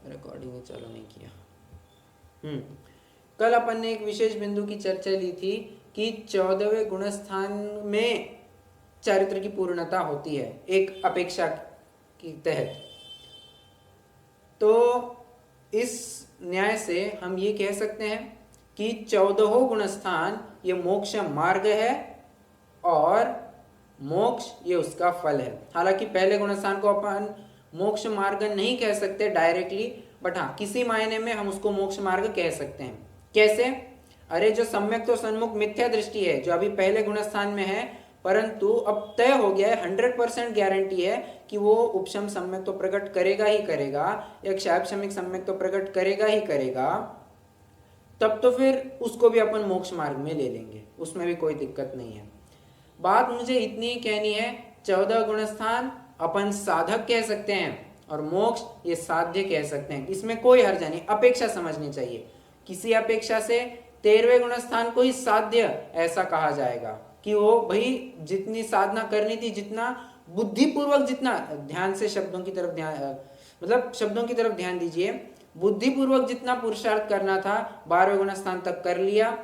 Recording ही चालू नहीं किया। कल अपन ने एक विशेष बिंदु की चर्चा ली थी कि 14वें गुणस्थान में चारित्र की पूर्णता होती है एक अपेक्षा के तहत। तो इस न्याय से हम ये कह सकते हैं कि 14वां गुणस्थान ये मोक्ष मार्ग है और मोक्ष ये उसका फल है। हालांकि पहले गुणस्थान को अपन मोक्ष मार्ग नहीं कह सकते डायरेक्टली, बट हाँ किसी मायने में हम उसको मोक्ष मार्ग कह सकते हैं। कैसे? अरे जो सम्यक तो सन्मुख मिथ्या दृष्टि है जो अभी पहले गुणस्थान में है, परंतु अब तय हो गया है, 100% गारंटी है कि वो उपशम सम्यक तो प्रकट करेगा ही करेगा या क्षापशमिक सम्यक तो प्रकट करेगा ही करेगा, तब तो फिर उसको भी अपन मोक्ष मार्ग में ले लेंगे, उसमें भी कोई दिक्कत नहीं है। बात मुझे इतनी कहनी है, 14 गुणस्थान अपन साधक कह सकते हैं और मोक्ष ये साध्य कह सकते हैं, इसमें कोई हर्ज नहीं। अपेक्षा समझनी चाहिए, किसी अपेक्षा से 13वें गुणस्थान को ही साध्य ऐसा कहा जाएगा कि वो भाई जितनी साधना करनी थी, जितना बुद्धिपूर्वक, जितना ध्यान से शब्दों की तरफ ध्यान, मतलब शब्दों की तरफ ध्यान दीजिए, बुद्धिपूर्वक जितना पुरुषार्थ करना था 12वें गुणस्थान तक कर लिया।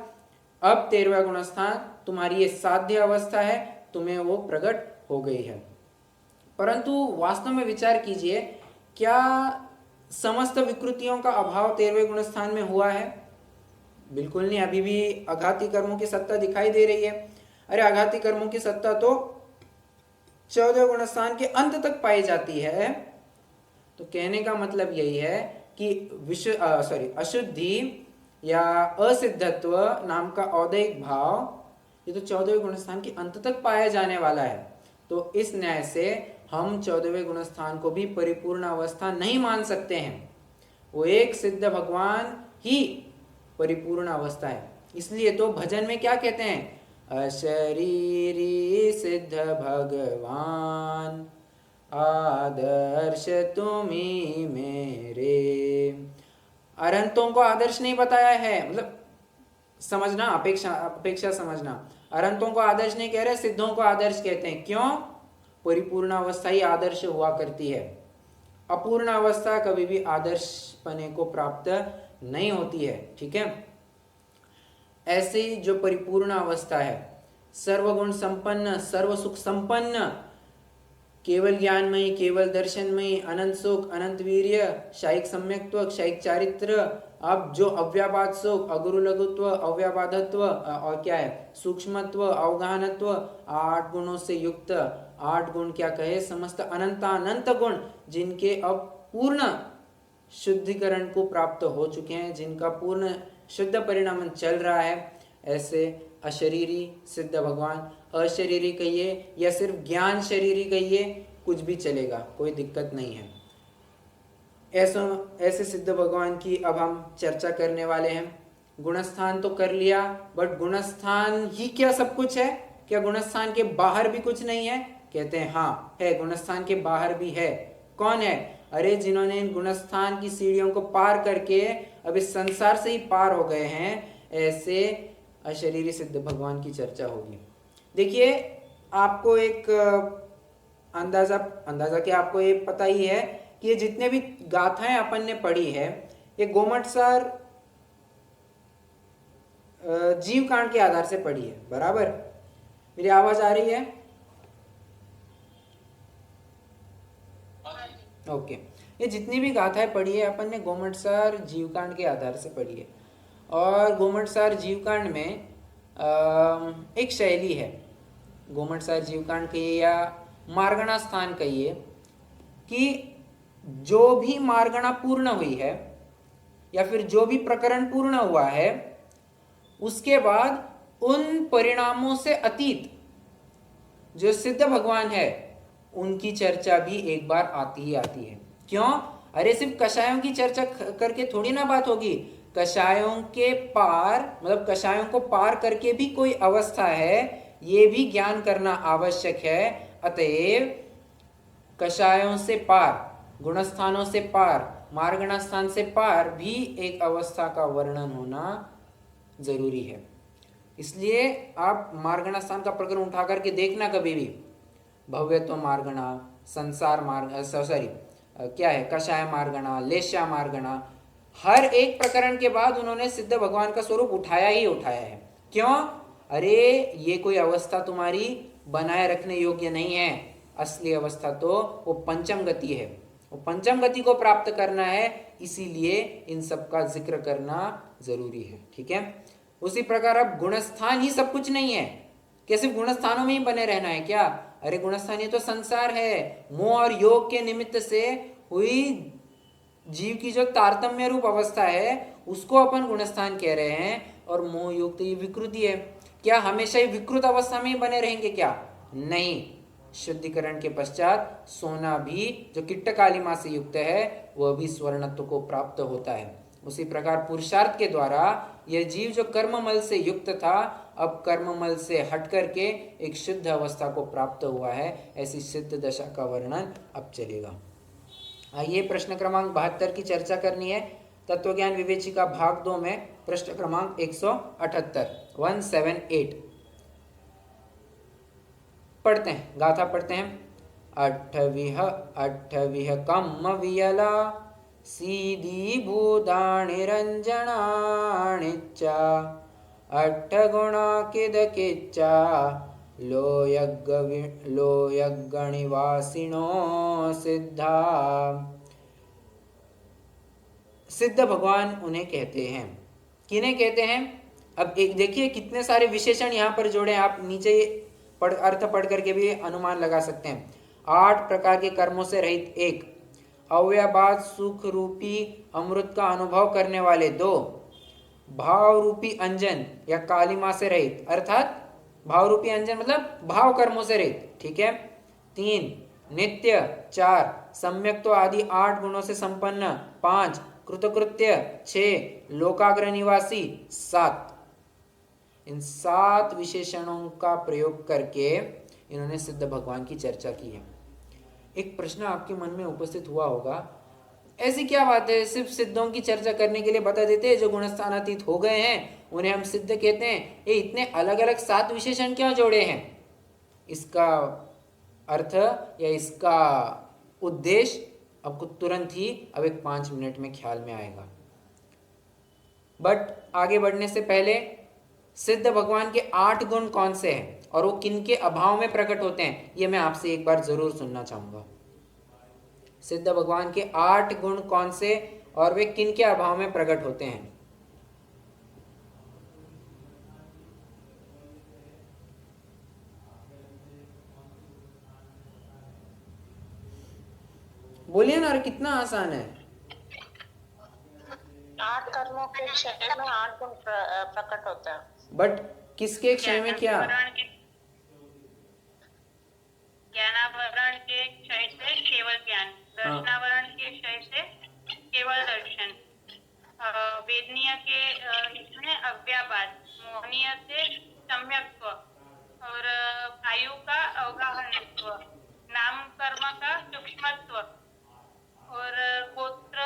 अब 13वां गुणस्थान तुम्हारी ये साध्य अवस्था है, तुम्हें वो प्रकट हो गई है। परंतु वास्तव में विचार कीजिए, क्या समस्त विकृतियों का अभाव 13वें गुणस्थान में हुआ है? बिल्कुल नहीं, अभी भी आघाती कर्मों की सत्ता दिखाई दे रही है। अरे आघाती कर्मों की सत्ता तो 14वें गुणस्थान के अंत तक पाई जाती है। तो कहने का मतलब यही है कि अशुद्धि या असिद्धत्व नाम का औदैहिक भाव ये तो 14वें गुणस्थान के अंत तक पाया जाने वाला है। तो इस न्याय से हम 14वें गुणस्थान को भी परिपूर्ण अवस्था नहीं मान सकते हैं, वो एक सिद्ध भगवान ही परिपूर्ण अवस्था है। इसलिए तो भजन में क्या कहते हैं, अशरीरी सिद्ध भगवान आदर्श तुम्ही मेरे। अरहंतों को आदर्श नहीं बताया है, मतलब समझना, अपेक्षा समझना। अरहंतों को आदर्श नहीं कह रहे, सिद्धों को आदर्श कहते हैं। क्यों? परिपूर्ण अवस्था ही आदर्श हुआ करती है, अपूर्ण अवस्था कभी भी आदर्श पने को प्राप्त नहीं होती है। ठीक है, ऐसे ही जो परिपूर्ण अवस्था है, सर्वगुण संपन्न, सर्व सुख संपन्न, केवल ज्ञानमयी, केवल दर्शनमयी, अनंत सुख, अनंत वीर्य, शायिक सम्यक्त्व, क्षयिक चारित्र, अब जो अव्यापाद सुख, अगुरु लघुत्व, अव्यापादत्व और क्या है, सूक्ष्मत्व, अवगाहनत्व, 8 गुणों से युक्त, 8 गुण क्या कहे, समस्त अनंत गुण जिनके अब पूर्ण शुद्धिकरण को प्राप्त हो चुके हैं, जिनका पूर्ण शुद्ध परिणाम चल रहा है, ऐसे अशरीरी सिद्ध भगवान, अशरीरी कहिए या सिर्फ ज्ञान शरीरी कहिए, कुछ भी चलेगा, कोई दिक्कत नहीं है। ऐसे सिद्ध भगवान की अब हम चर्चा करने वाले हैं। गुणस्थान तो कर लिया, बट गुणस्थान ही क्या सब कुछ है? क्या गुणस्थान के बाहर भी कुछ नहीं है? कहते हैं हाँ है, गुणस्थान के बाहर भी है। कौन है? अरे जिन्होंने इन गुणस्थान की सीढ़ियों को पार करके अब इस संसार से ही पार हो गए हैं, ऐसे अशरीरी सिद्ध भगवान की चर्चा होगी। देखिए, आपको एक अंदाजा कि आपको ये पता ही है कि ये जितने भी गाथाएं अपन ने पढ़ी है, ये गोमटसार जीव कांड के आधार से पढ़ी है। बराबर? मेरी आवाज आ रही है? ओके। ये जितनी भी गाथाएं पढ़ी है अपन ने गोमटसार जीवकांड के आधार से पढ़ी है। और गोमटसार जीवकांड में एक शैली है, गोमटसार जीवकांड कहिए या मार्गणा स्थान कहिए, कि जो भी मार्गणा पूर्ण हुई है या फिर जो भी प्रकरण पूर्ण हुआ है, उसके बाद उन परिणामों से अतीत जो सिद्ध भगवान है उनकी चर्चा भी एक बार आती ही आती है। क्यों? अरे सिर्फ कषायों की चर्चा करके थोड़ी ना बात होगी, कषायों के पार, मतलब कषायों को पार करके भी कोई अवस्था है, ये भी ज्ञान करना आवश्यक है। अतएव कषायों से पार, गुणस्थानों से पार, मार्गणा स्थान से पार भी एक अवस्था का वर्णन होना जरूरी है। इसलिए आप मार्गणा स्थान का प्रकरण उठा करके देखना कभी भी, भव्यत्व मार्गणा, संसार मार्ग, क्या है, कषाय मार्गणा, लेश्या मार्गणा, हर एक प्रकरण के बाद उन्होंने सिद्ध भगवान का स्वरूप उठाया ही उठाया है। क्यों? अरे ये कोई अवस्था तुम्हारी बनाए रखने योग्य नहीं है। असली अवस्था तो वो पंचम गति है, वो पंचम गति को प्राप्त करना है, इसीलिए इन सब का जिक्र करना जरूरी है। ठीक है। उसी प्रकार अब गुणस्थान ही सब कुछ नहीं है। क्या सिर्फ गुणस्थानों में ही बने रहना है क्या? अरे गुणस्थान ये तो संसार है। मोह और योग के निमित्त से हुई जीव की जो तारतम्य रूप अवस्था है उसको अपन गुणस्थान कह रहे हैं, और मोह योग तो ये विकृति है। क्या हमेशा ही विकृत अवस्था में ही बने रहेंगे क्या? नहीं। शुद्धिकरण के पश्चात सोना भी जो किट्ट कालिमा से युक्त है वह भी स्वर्णत्व को प्राप्त होता है। उसी प्रकार पुरुषार्थ के द्वारा यह जीव जो कर्ममल से युक्त था अब कर्ममल से हट करके एक शुद्ध अवस्था को प्राप्त हुआ है। ऐसी सिद्ध दशा का वर्णन अब चलेगा। आइए प्रश्न क्रमांक 72 की चर्चा करनी है। तत्वज्ञान विवेचिका भाग 2 में प्रश्न क्रमांक 178 178 पढ़ते हैं, गाथा पढ़ते हैं। अट्ठविह कम्म वियला सीधी भूदाणि रंजनाणिच्चा अट्ठगुणा किद किच्चा लोयगणिवासिनो सिद्धा। सिद्ध भगवान उन्हें कहते हैं। किन्हें कहते हैं? अब एक देखिए कितने सारे विशेषण यहाँ पर जोड़े, आप नीचे अर्थ पढ़ करके भी अनुमान लगा सकते हैं। 8 प्रकार के कर्मों से रहित 1, अव्ययबाद सुख रूपी अमृत का अनुभव करने वाले 2, भाव रूपी अंजन या कालिमा से रहित, अर्थात भाव रूपी अंजन मतलब भाव कर्मों से रहित। ठीक है। 3, नित्य। 4, सम्यक्त्व आदि 8 गुणों से संपन्न। 5, कृतकृत्य। 6, लोकाग्र निवासी। 7, इन 7 विशेषणों का प्रयोग करके इन्होंने सिद्ध भगवान की चर्चा की है। एक प्रश्न आपके मन में उपस्थित हुआ होगा, ऐसी क्या बात है, सिर्फ सिद्धों की चर्चा करने के लिए बता देते हैं जो गुणस्थानातीत हो गए हैं उन्हें हम सिद्ध कहते हैं, ये इतने अलग अलग 7 विशेषण क्यों जोड़े हैं? इसका अर्थ या इसका उद्देश्य आपको तुरंत ही अब एक 5 मिनट में ख्याल में आएगा। बट आगे बढ़ने से पहले सिद्ध भगवान के 8 गुण कौन से हैं और वो किन के अभाव में प्रकट होते हैं, ये मैं आपसे एक बार जरूर सुनना चाहूंगा। सिद्ध भगवान के 8 गुण कौन से और वे किन के अभाव में प्रकट होते हैं? बोलिए ना, कितना आसान है। 8 कर्मों के क्षय में 8 गुण प्रकट होता है। बट किसके क्षय में? क्या? ज्ञानावरण के क्षय से केवल ज्ञान, दर्शनावरण के क्षय से केवल दर्शन, वेदनीय के इसमें अव्याबाद, मोहनीय से सम्यक्त्व और आयु का अवगाहनत्व, नाम कर्म का सूक्ष्मत्व और गोत्र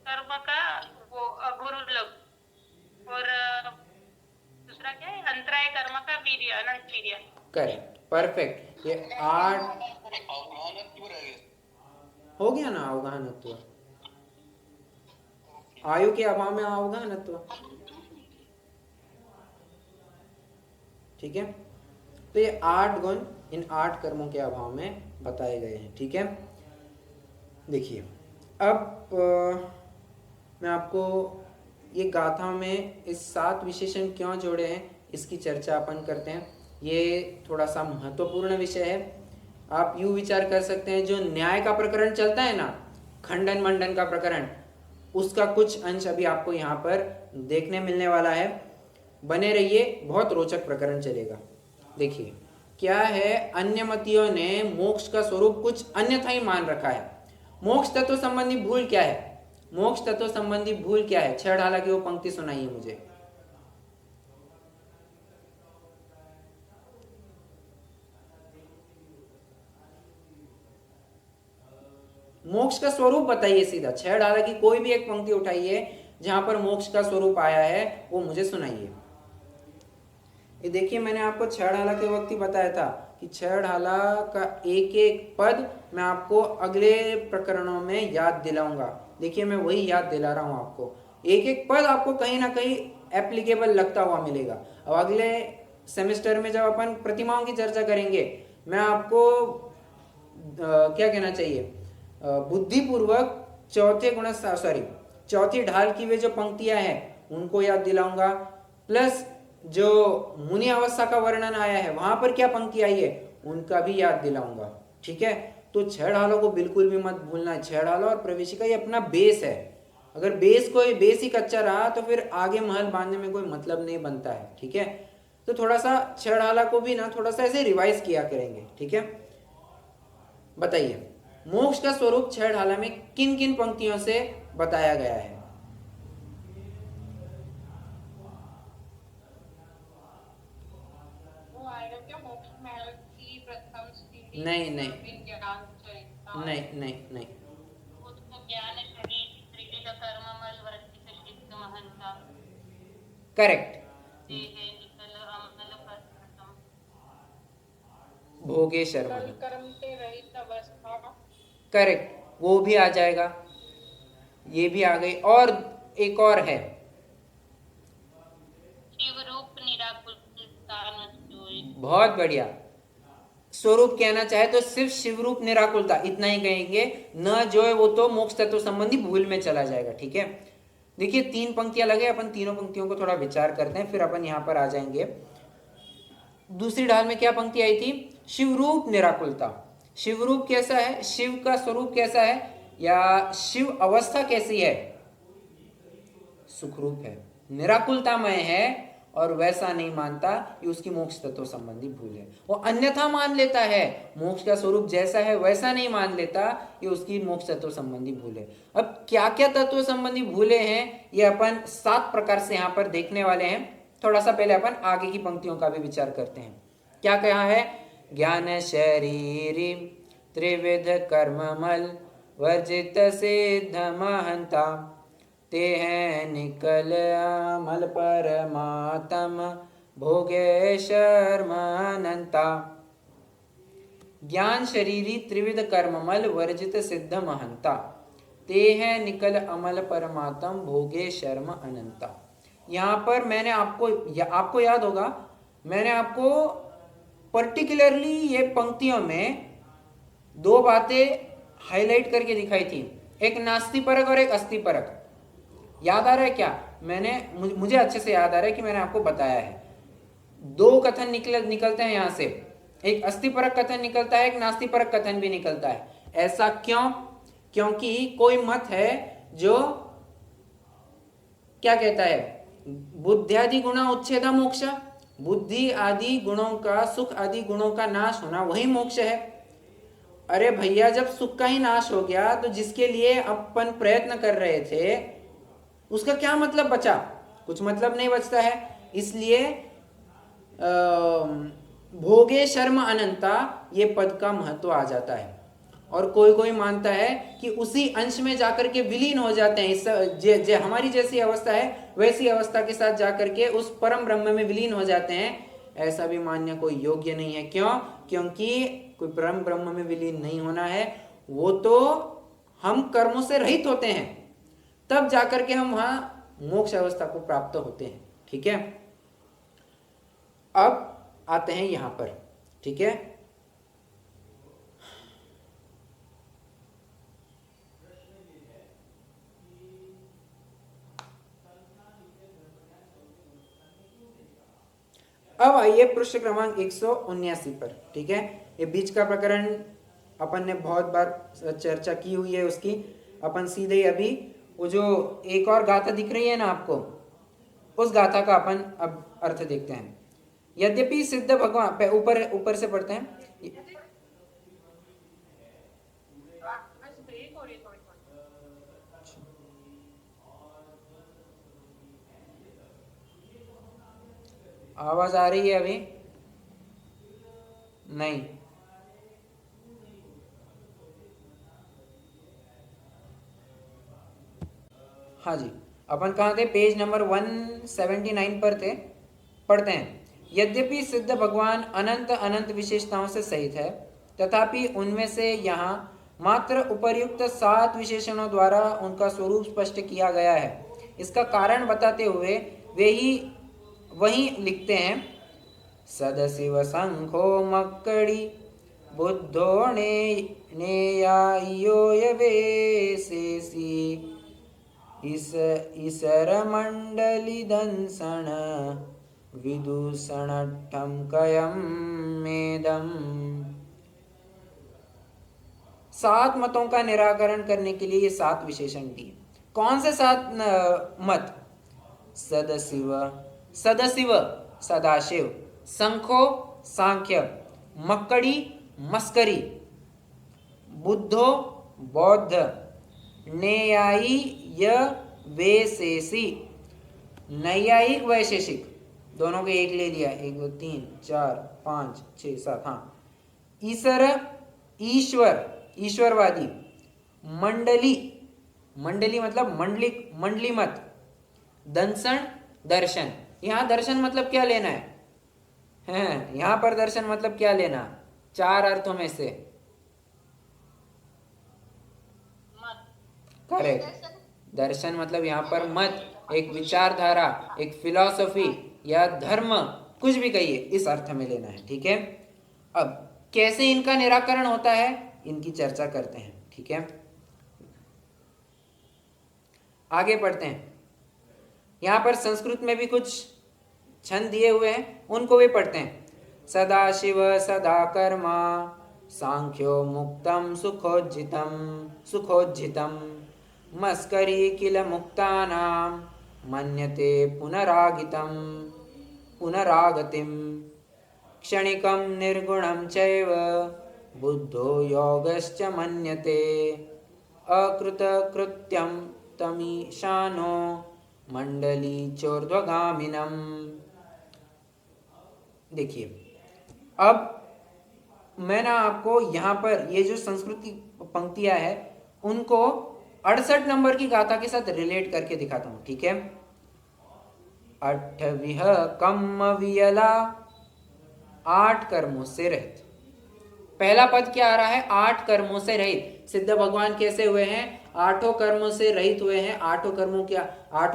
कर्म का वो अगुरुलभ और दूसरा क्या है, अंतराय कर्म का वीर्य, अनंत वीर्य। Correct, perfect. ये 8 हो गया ना। अवगाहनत्व, आयु के अभाव में अवगाहनत्व। ठीक है। तो ये 8 गुण इन 8 कर्मों के अभाव में बताए गए हैं। ठीक है। देखिए अब मैं आपको ये गाथा में इस 7 विशेषण क्यों जोड़े हैं इसकी चर्चा अपन करते हैं। ये थोड़ा सा महत्वपूर्ण विषय है। आप यूँ विचार कर सकते हैं, जो न्याय का प्रकरण चलता है ना, खंडन मंडन का प्रकरण, उसका कुछ अंश अभी आपको यहाँ पर देखने मिलने वाला है। बने रहिए, बहुत रोचक प्रकरण चलेगा। देखिए क्या है, अन्य मतियों ने मोक्ष का स्वरूप कुछ अन्यथा ही मान रखा है। मोक्ष तत्व संबंधी भूल क्या है? मोक्ष तत्व संबंधी भूल क्या है? 6 ढाला की वो पंक्ति सुनाइए मुझे। मोक्ष का स्वरूप बताइए सीधा। 6 ढाला की कोई भी एक पंक्ति उठाइए जहां पर मोक्ष का स्वरूप आया है, वो मुझे सुनाइए। ये देखिए मैंने आपको 6 ढाला के वक्त ही बताया था, कि छह ढाला का एक एक पद मैं आपको अगले प्रकरणों में याद दिलाऊंगा। देखिए मैं वही याद दिला रहा हूँ आपको, एक एक पद आपको कहीं ना कहीं एप्लीकेबल लगता हुआ मिलेगा। अब अगले सेमेस्टर में जब अपन प्रतिमाओं की चर्चा करेंगे, मैं आपको क्या कहना चाहिए, बुद्धिपूर्वक चौथी ढाल की वे जो पंक्तियां हैं उनको याद दिलाऊंगा, प्लस जो मुनि अवस्था का वर्णन आया है वहां पर क्या पंक्ति आई है उनका भी याद दिलाऊंगा। ठीक है, तो छह ढालों को बिल्कुल भी मत भूलना। छह ढाला और प्रवेशिका ये अपना बेस है। अगर बेस ही कच्चा रहा तो फिर आगे महल बांधने में कोई मतलब नहीं बनता है। ठीक है, तो थोड़ा सा छह ढाला को भी ना थोड़ा सा ऐसे रिवाइज किया करेंगे। ठीक है, बताइए मोक्ष का स्वरूप छह ढाला में किन किन पंक्तियों से बताया गया है? वो आएगा क्या, मोक्ष महल की प्रथम सीढ़ी? नहीं नहीं विज्ञान चरित्र। नहीं नहीं नहीं, वो तो ज्ञान शरीर त्रिविध कर्ममल वर्जित सिद्ध महंता करेक्ट। देहे निकल अमल प्रथम भोगे शर्मा, कर्म से रहित अवस्था। करेक्ट, वो भी आ जाएगा, ये भी आ गई। और एक और है, शिव रूप निराकुलता न सोई। बहुत बढ़िया। स्वरूप कहना चाहे तो सिर्फ शिवरूप निराकुलता इतना ही कहेंगे, न जो है वो तो मोक्ष तत्व संबंधी भूल में चला जाएगा। ठीक है, देखिए तीन पंक्तियां लगे, अपन तीनों पंक्तियों को थोड़ा विचार करते हैं फिर अपन यहां पर आ जाएंगे। दूसरी ढाल में क्या पंक्ति आई थी? शिवरूप निराकुलता। शिवरूप कैसा है, शिव का स्वरूप कैसा है या शिव अवस्था कैसी है? सुखरूप है, निराकुलतामय है, और वैसा नहीं मानता ये उसकी मोक्ष तत्व संबंधी भूल है। वो अन्यथा मान लेता है, मोक्ष का स्वरूप जैसा है वैसा नहीं मान लेता, ये उसकी मोक्ष तत्व संबंधी भूल है। अब क्या क्या तत्व संबंधी भूले हैं ये अपन 7 प्रकार से यहाँ पर देखने वाले हैं। थोड़ा सा पहले अपन आगे की पंक्तियों का भी विचार करते हैं। क्या कहा है? ज्ञान शरीरी त्रिविध कर्ममल वर्जित सिद्ध महंता, ते हैं निकल अमल परमात्म भोगे शर्म अनंता। ज्ञान शरीरी त्रिविध कर्ममल वर्जित सिद्ध महंता, ते हैं निकल अमल परमात्म भोगे शर्म अनंता। यहाँ पर मैंने आपको याद होगा, मैंने आपको पर्टिकुलरली ये पंक्तियों में 2 बातें हाईलाइट करके दिखाई थी, एक नास्ति परक और एक अस्थि परक। याद आ रहा है क्या? मुझे अच्छे से याद आ रहा है कि मैंने आपको बताया है। 2 कथन निकलते हैं यहाँ से, एक अस्थि परक कथन निकलता है, एक नास्ति परक कथन भी निकलता है। ऐसा क्यों? क्योंकि कोई मत है जो क्या कहता है, बुद्धियादि गुणा उच्छेदा मोक्ष, बुद्धि आदि गुणों का, सुख आदि गुणों का नाश होना वही मोक्ष है। अरे भैया, जब सुख का ही नाश हो गया तो जिसके लिए अपन प्रयत्न कर रहे थे उसका क्या मतलब बचा? कुछ मतलब नहीं बचता है। इसलिए भोगे शर्म अनंता ये पद का महत्व आ जाता है। और कोई मानता है कि उसी अंश में जाकर के विलीन हो जाते हैं, इस हमारी जैसी अवस्था है वैसी अवस्था के साथ जाकर के उस परम ब्रह्म में विलीन हो जाते हैं। ऐसा भी मानने कोई योग्य नहीं है। क्यों? क्योंकि कोई परम ब्रह्म में विलीन नहीं होना है, वो तो हम कर्मों से रहित होते हैं, तब जाकर के हम वहां मोक्ष अवस्था को प्राप्त होते हैं। ठीक है, अब आते हैं यहां पर। ठीक है, अब आइए पृष्ठ क्रमांक 179 पर। ठीक है, ये बीच का प्रकरण अपन ने बहुत बार चर्चा की हुई है उसकी। अपन सीधे ही अभी वो जो एक और गाथा दिख रही है ना आपको, उस गाथा का अपन अब अर्थ देखते हैं। यद्यपि सिद्ध भगवान, ऊपर से पढ़ते हैं। आवाज आ रही है अभी? नहीं, हाँ जी, अपन कहाँ थे? पेज नंबर 179 पर थे। पढ़ते हैं। यद्यपि सिद्ध भगवान अनंत अनंत विशेषताओं से सहित है, तथापि उनमें से यहाँ मात्र उपर्युक्त 7 विशेषणों द्वारा उनका स्वरूप स्पष्ट किया गया है। इसका कारण बताते हुए वे ही वही लिखते हैं, सदशिव शंखो मक्कड़ी बुद्धो नेयायो यवेसेसी ईसर मंडली दंसन विदूषणट्ठम कयम मेदम। 7 मतों का निराकरण करने के लिए ये 7 विशेषण दिए। कौन से 7 मत? सदशिव, सदशिव सदाशिव, शंखो सांख्य, मक्कड़ी मस्करी, बुद्धो बौद्ध, न्यायी वैशेषी नैयायिक वैशेषिक, दोनों के एक ले लिया, 1 2 3 4 5 6 7, हाँ। ईसर ईश्वर ईश्वरवादी, मंडली मंडली मतलब मंडली मत, दंसन दर्शन। यहाँ दर्शन मतलब क्या लेना है? यहाँ पर दर्शन मतलब क्या लेना? 4 अर्थों में से करेक्ट। दर्शन मतलब यहाँ पर मत, एक विचारधारा, एक फिलॉसफी या धर्म, कुछ भी कहिए, इस अर्थ में लेना है। ठीक है। अब कैसे इनका निराकरण होता है, इनकी चर्चा करते हैं। ठीक है, आगे पढ़ते हैं। यहाँ पर संस्कृत में भी कुछ छंद दिए हुए हैं, उनको भी पढ़ते हैं। सदा शिव सदा कर्मा सांख्यो मुक्तम सुखोज्झितम मस्करी किल मुक्तानाम मन्यते पुनरागतिम क्षणिकं निर्गुणं चैव बुद्धो योगश्च मन्यते अकृतकृत्यं तमीशानो मंडली चोर्ध्वगामिनम। देखिए, अब मैं ना आपको यहाँ पर ये जो संस्कृत की पंक्तियां हैं उनको 68 नंबर की गाथा के साथ रिलेट करके दिखाता हूँ। ठीक है। अठविह कम वियला, 8 कर्मों से रहित। पहला पद क्या आ रहा है? 8 कर्मों से रहित। सिद्ध भगवान कैसे हुए हैं? 8 कर्मों से रहित हुए हैं। 8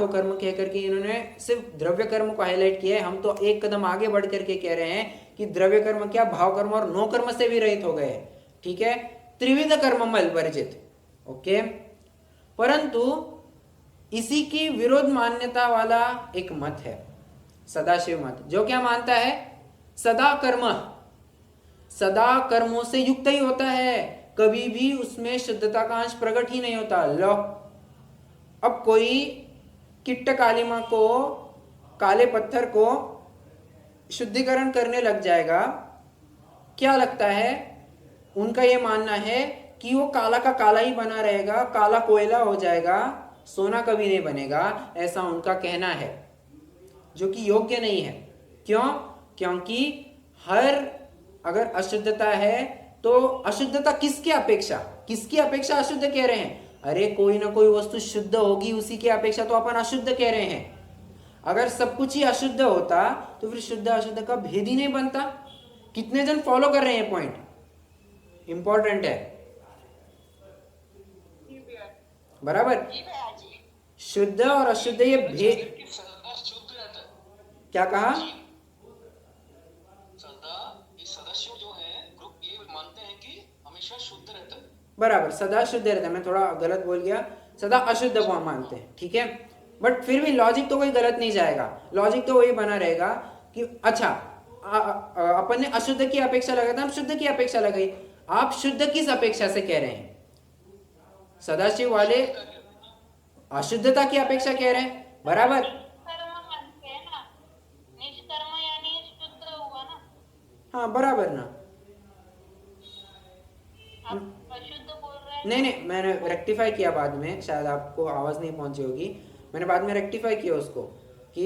कर्म कह करके इन्होंने सिर्फ द्रव्य कर्म को हाईलाइट किया है। हम तो एक कदम आगे बढ़ करके कह रहे हैं कि द्रव्य कर्म क्या, भाव कर्म और 9 कर्म से भी रहित हो गए। ठीक है, त्रिविध कर्ममल वर्जित। ओके, परंतु इसी की विरोध मान्यता वाला एक मत है, सदाशिव मत, जो क्या मानता है? सदा कर्मों से युक्त ही होता है, कभी भी उसमें शुद्धता का अंश प्रकट ही नहीं होता। लो, अब कोई किट्ट कालिमा को, काले पत्थर को शुद्धिकरण करने लग जाएगा, क्या लगता है? उनका ये मानना है कि वो काला का काला ही बना रहेगा, काला कोयला हो जाएगा, सोना कभी नहीं बनेगा, ऐसा उनका कहना है, जो कि योग्य नहीं है। क्यों? क्योंकि अगर अशुद्धता है तो अशुद्धता किसकी अपेक्षा अशुद्ध कह रहे हैं? अरे कोई ना कोई वस्तु शुद्ध होगी, उसी की अपेक्षा तो अपन अशुद्ध कह रहे हैं। अगर सब कुछ ही अशुद्ध होता तो फिर शुद्ध अशुद्ध का भेद ही नहीं बनता। कितने जन फॉलो कर रहे हैं? पॉइंट इंपॉर्टेंट है, बराबर। शुद्ध और अशुद्ध ये भेद, क्या कहा? सदस्य जो है ग्रुप ये मानते हैं कि हमेशा शुद्ध रहता है, बराबर, सदा शुद्ध रहता है। मैं थोड़ा गलत बोल गया, सदा अशुद्ध को मानते हैं। ठीक है, बट फिर भी लॉजिक तो कोई गलत नहीं जाएगा। लॉजिक तो वही बना रहेगा कि अच्छा, अपन ने अशुद्ध की अपेक्षा लगाई था, हम शुद्ध की अपेक्षा लगाई। आप शुद्ध किस अपेक्षा से कह रहे हैं? सदाशिव वाले अशुद्धता की अपेक्षा कह रहे हैं, बराबर। हाँ, बराबर ना। नहीं, मैंने रेक्टिफाई किया बाद में, शायद आपको आवाज नहीं पहुंची होगी। मैंने बाद में रेक्टिफाई किया उसको कि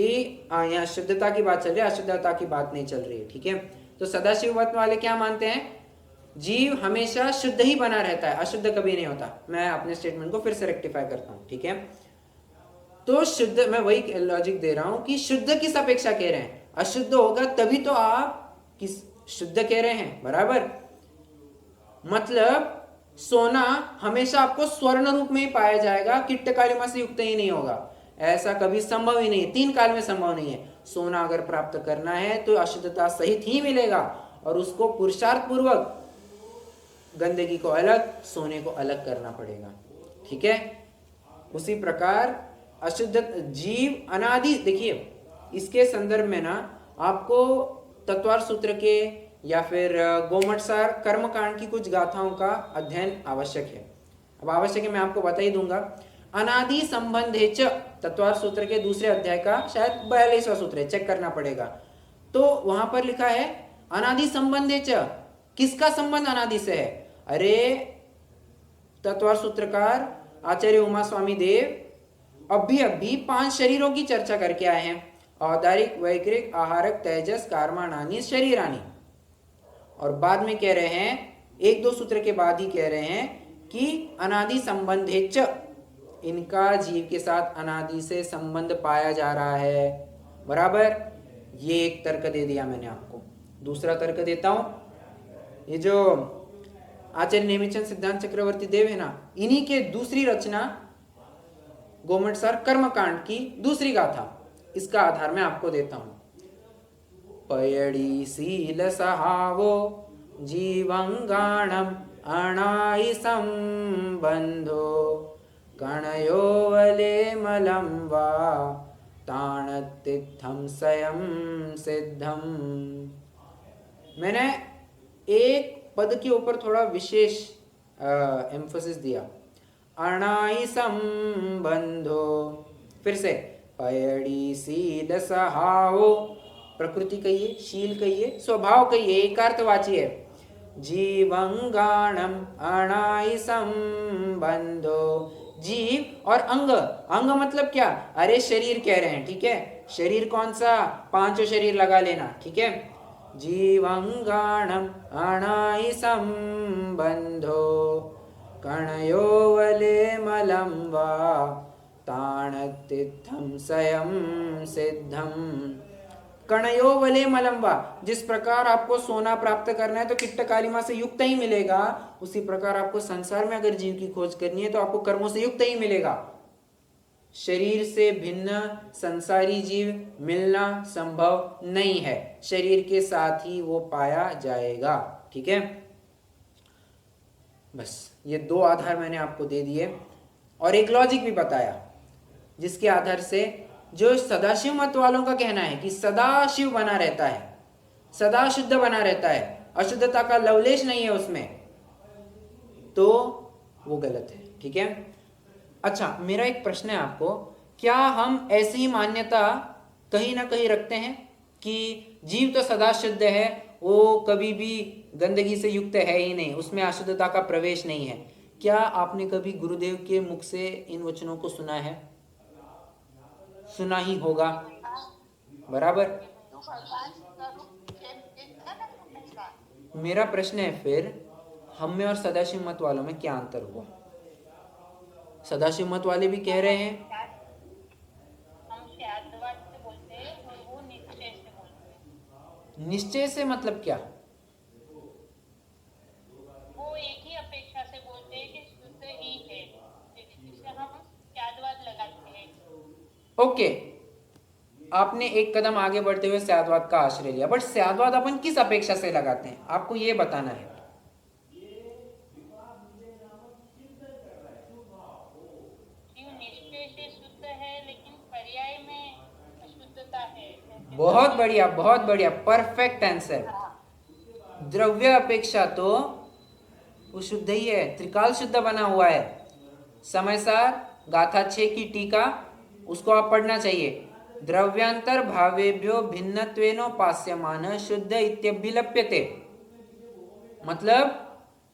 यहाँ शुद्धता की बात चल रही है, अशुद्धता की बात नहीं चल रही है। ठीक है, तो सदाशिव मत वाले क्या मानते हैं? जीव हमेशा शुद्ध ही बना रहता है, अशुद्ध कभी नहीं होता। मैं अपने स्टेटमेंट को फिर से रेक्टिफाई करता हूँ। ठीक है, तो शुद्ध, मैं वही लॉजिक दे रहा हूं कि शुद्ध किस अपेक्षा कह रहे हैं? अशुद्ध होगा तभी तो आप किस शुद्ध कह रहे हैं, बराबर। मतलब सोना हमेशा आपको स्वर्ण रूप में ही पाया जाएगा, किट्ट कालिमा से युक्त ही नहीं होगा, ऐसा कभी संभव ही नहीं है, 3 काल में संभव नहीं है। सोना अगर प्राप्त करना है तो अशुद्धता सहित ही मिलेगा और उसको पुरुषार्थ पूर्वक गंदगी को अलग, सोने को अलग करना पड़ेगा, ठीक है। उसी प्रकार अशुद्ध जीव अनादि, देखिए इसके संदर्भ में ना आपको तत्वार सूत्र के या फिर गोमटसार कर्मकांड की कुछ गाथाओं का अध्ययन आवश्यक है। अब आवश्यक है, मैं आपको बता ही दूंगा। अनादि संबंधे च, तत्वार सूत्र के दूसरे अध्याय का शायद 42वां सूत्र है, चेक करना पड़ेगा। तो वहां पर लिखा है अनादि संबंधे च, किसका संबंध अनादि से है? अरे तत्वार सूत्रकार आचार्य उमा स्वामी देव अभी 5 शरीरों की चर्चा करके आए हैं, औदारिक, वैकृक, आहारक, तेजस, कार्माणानि, शरीरानि। और बाद में कह रहे हैं, 1-2 सूत्र के बाद ही कह रहे हैं कि अनादि संबंधे च, इनका जीव के साथ अनादि से संबंध पाया जा रहा है, बराबर। ये एक तर्क दे दिया मैंने आपको। दूसरा तर्क देता हूं, ये जो आचार्य नेमिचंद सिद्धांत चक्रवर्ती देव है ना, इन्हीं के दूसरी रचना गोमटसार कर्मकांड की दूसरी गाथा, इसका आधार मैं आपको देता हूं। पयड़ी शील सहावो जीवंगाणम अणाई संबंधो कणयो वले मलम वा ताणतिथम स्वयं सिद्धम। मैंने एक पद के ऊपर थोड़ा विशेष एम्फोसिस दिया, अणाई संबंधो। फिर से, पयड़ी शील सहावो, प्रकृति कहिए, शील कहिए, स्वभाव कहिए, एकार्थवाची है। जीवंगाणम अणाई संबंधो, जीव और अंग, अंग मतलब क्या? अरे शरीर कह रहे हैं, ठीक है। शरीर कौन सा? 5 शरीर लगा लेना, ठीक है। जीवंगाणम अणाई संबंधो कणयो वले मलम वा ताणतिथम स्वयं सिद्धम। कणयो वले मलम वा, जिस प्रकार आपको सोना प्राप्त करना है तो किट्ट कालिमा से युक्त ही मिलेगा, उसी प्रकार आपको संसार में अगर जीव की खोज करनी है तो आपको कर्मों से युक्त ही मिलेगा। शरीर से भिन्न संसारी जीव मिलना संभव नहीं है, शरीर के साथ ही वो पाया जाएगा, ठीक है। बस ये 2 आधार मैंने आपको दे दिए और एक लॉजिक भी बताया, जिसके आधार से जो सदाशिव मत वालों का कहना है कि सदाशिव बना रहता है, सदा शुद्ध बना रहता है, अशुद्धता का लवलेश नहीं है उसमें, तो वो गलत है, ठीक है। अच्छा, मेरा एक प्रश्न है आपको, क्या हम ऐसी ही मान्यता कहीं ना कहीं रखते हैं कि जीव तो सदा शुद्ध है, वो कभी भी गंदगी से युक्त है ही नहीं, उसमें अशुद्धता का प्रवेश नहीं है? क्या आपने कभी गुरुदेव के मुख से इन वचनों को सुना है? सुना ही होगा, बराबर। मेरा प्रश्न है फिर, हम में और सदाशिव मत वालों में क्या अंतर हुआ? सदाशिव मत वाले भी कह रहे हैं हम शायदवाद से बोलते हैं और वो निश्चय से बोलते हैं। निश्चय से मतलब क्या? वो एक ही अपेक्षा से बोलते हैं कि शुद्ध ही है, जिसे हम शायदवाद लगाते हैं। ओके, आपने एक कदम आगे बढ़ते हुए स्यादवाद का आश्रय लिया, बट स्यादवाद अपन किस अपेक्षा से लगाते हैं, आपको ये बताना है। निश्चय से शुद्ध है लेकिन पर्याय में अशुद्धता है। बहुत बढ़िया, बहुत बढ़िया, परफेक्ट आंसर। द्रव्य अपेक्षा तो वो शुद्ध ही है, त्रिकाल शुद्ध बना हुआ है। समय सार गाथा 6 की टीका, उसको आप पढ़ना चाहिए। द्रव्यांतर भावेभ्यो भिन्नत्वेनोपास्यमान शुद्ध इत्यभिलप्यते, मतलब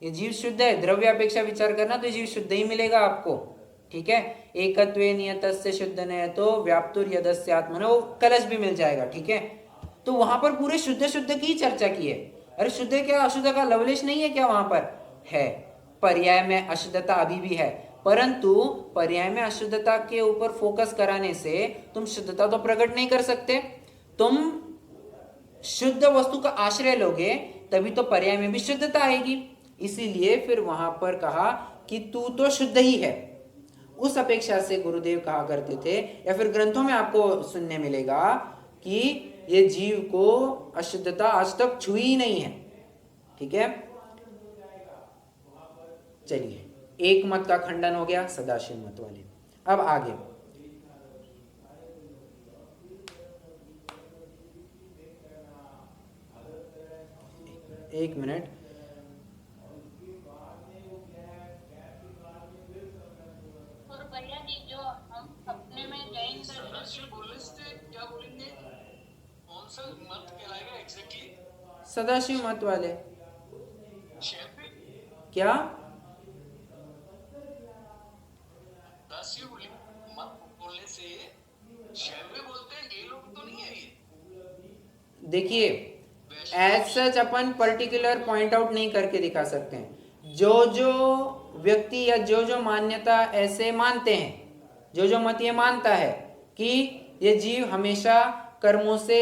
ये जीव शुद्ध है, द्रव्य अपेक्षा विचार करना तो जीव शुद्ध ही मिलेगा आपको, ठीक है। एकत्वे नियतस्य शुद्ध नयतो व्याप्तुर यदस्यात्मनो, कलश भी मिल जाएगा, ठीक है। तो वहां पर पूरे शुद्ध शुद्ध की चर्चा की है। अरे शुद्ध क्या अशुद्ध का लवलेश नहीं है क्या? वहां पर है। पर्याय में अशुद्धता अभी भी है, परंतु पर्याय में अशुद्धता के ऊपर फोकस कराने से तुम शुद्धता तो प्रकट नहीं कर सकते। तुम शुद्ध वस्तु का आश्रय लोगे तभी तो पर्याय में भी शुद्धता आएगी। इसीलिए फिर वहां पर कहा कि तू तो शुद्ध ही है। उस अपेक्षा से गुरुदेव कहा करते थे, या फिर ग्रंथों में आपको सुनने मिलेगा कि ये जीव को अशुद्धता आज तक छुई ही नहीं है। ठीक है, चलिए, एक मत का खंडन हो गया सदाशिव मत वाले। अब आगे एक मिनट, और भैया जी जो हम अपने में जैन सदाशिव बोलने से क्या बोलेंगे, कौन सा मत कहलाएगा एग्जैक्टली? सदाशिव मत वाले शैव क्या? सदाशिव मत बोलने से शैव बोलते हैं, ये लोग तो नहीं है ये। देखिए, एज सच अपन पर्टिकुलर पॉइंट आउट नहीं करके दिखा सकते हैं। जो जो व्यक्ति या जो जो मान्यता ऐसे मानते हैं, जो जो मत ये मानता है कि ये जीव हमेशा कर्मों से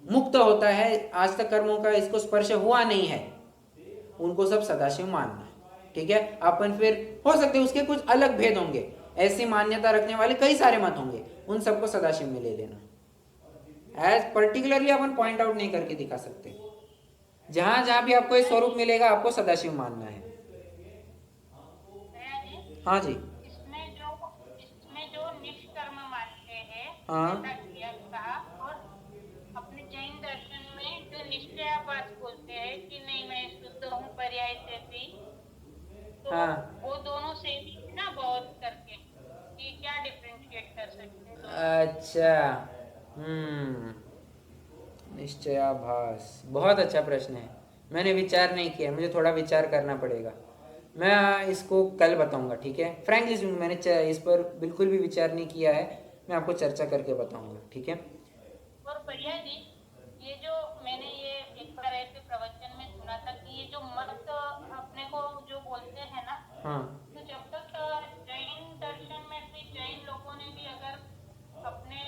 मुक्त होता है, आज तक कर्मों का इसको स्पर्श हुआ नहीं है, उनको सब सदाशिव मानना है। ठीक है, अपन फिर हो सकते हैं उसके कुछ अलग भेद होंगे, ऐसी मान्यता रखने वाले कई सारे मत होंगे, उन सबको सदाशिव में ले लेना। एज पर्टिकुलरली अपन पॉइंट आउट नहीं करके दिखा सकते। जहां जहां भी आपको ये स्वरूप मिलेगा आपको सदाशिव मानना है। भैया जी, हाँ जी, इसमें जो निष्कर्म मानते हैं, हाँ। ऐसा किया कहा, और अपने जैन दर्शन में जो निश्चयाभास बोलते हैं कि नहीं मैं शुद्ध हूँ पर्याय से भी, तो हाँ। वो दोनों सेम ही ना बहुत करके, कि क्या डिफरेंशिएट कर सकते हैं दोनों? अच्छा, निश्चयाभास बहुत अच्छा प्रश्न है, मैंने विचार नहीं किया, मुझे थोड़ा विचार करना पड़ेगा। मैं इसको कल बताऊंगा। ठीक है, फ्रैंकली स्पीकिंग मैंने इस पर बिल्कुल भी विचार नहीं किया है, मैं आपको चर्चा करके बताऊंगा। ठीक है, और भैया जी, ये जो मैंने ये एक बार ऐसे प्रवचन में सुना था कि ये जो मत अपने को जो बोलते हैं ना, हाँ तो जब तक जैन दर्शन में भी जैन लोगों ने भी अगर अपने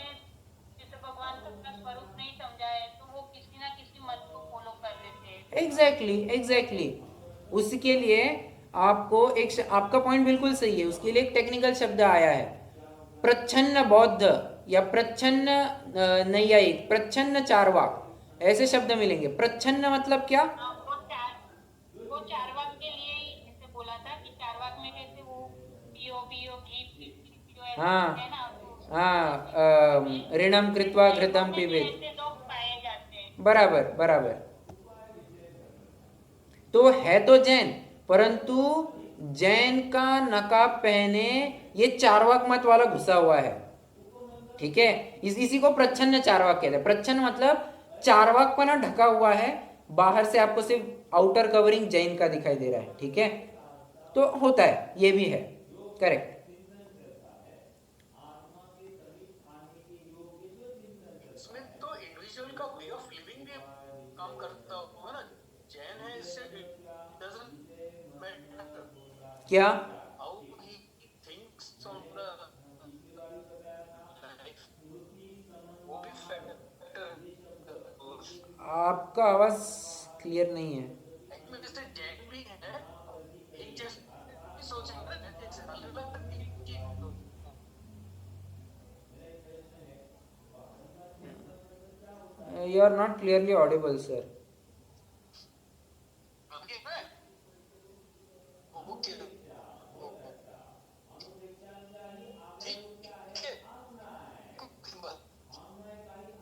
चित्त भगवान का अपना स्वरूप नहीं समझा है तो वो किसी ना किसी मत को फॉलो कर लेते हैं। एग्जैक्टली उसके लिए आपको आपका पॉइंट बिल्कुल सही है, उसके लिए एक टेक्निकल शब्द आया है, प्रच्छन्न बौद्ध या प्रच्छन्न नैयायिक, प्रच्छन्न चार्वाक, ऐसे शब्द मिलेंगे। प्रच्छन्न मतलब क्या? वो चारवाक के लिए ही जैसे बोला था कि चारवाक में कैसे वो पियो पियो घी पियो ऐसे हाँ है ना, तो हाँ, ऋणम कृत्वा घृतम पिबेत, ऐसे लोग पाए जाते हैं। बराबर बराबर। तो है तो जैन, परंतु जैन का नकाब पहने ये चार्वाक मत वाला घुसा हुआ है। ठीक है, इसी को प्रच्छन्न चार्वाक कहते हैं। प्रच्छन्न मतलब चार्वाक पना ढका हुआ है, बाहर से आपको सिर्फ आउटर कवरिंग जैन का दिखाई दे रहा है। ठीक है, तो होता है, ये भी है, करेक्ट। इसमें तो इंडिविजुअल का वे ऑफ लिविंग भी काम करता होगा ना। जैन है, इससे डजंट मैटर क्या? How he thinks on the life, वो भी फैक्टर। आपका आवाज क्लियर नहीं है। मिस्टर जैन भी है, एक जैसे सोचेंगे ना, जैसे अलग you are not clearly audible sir.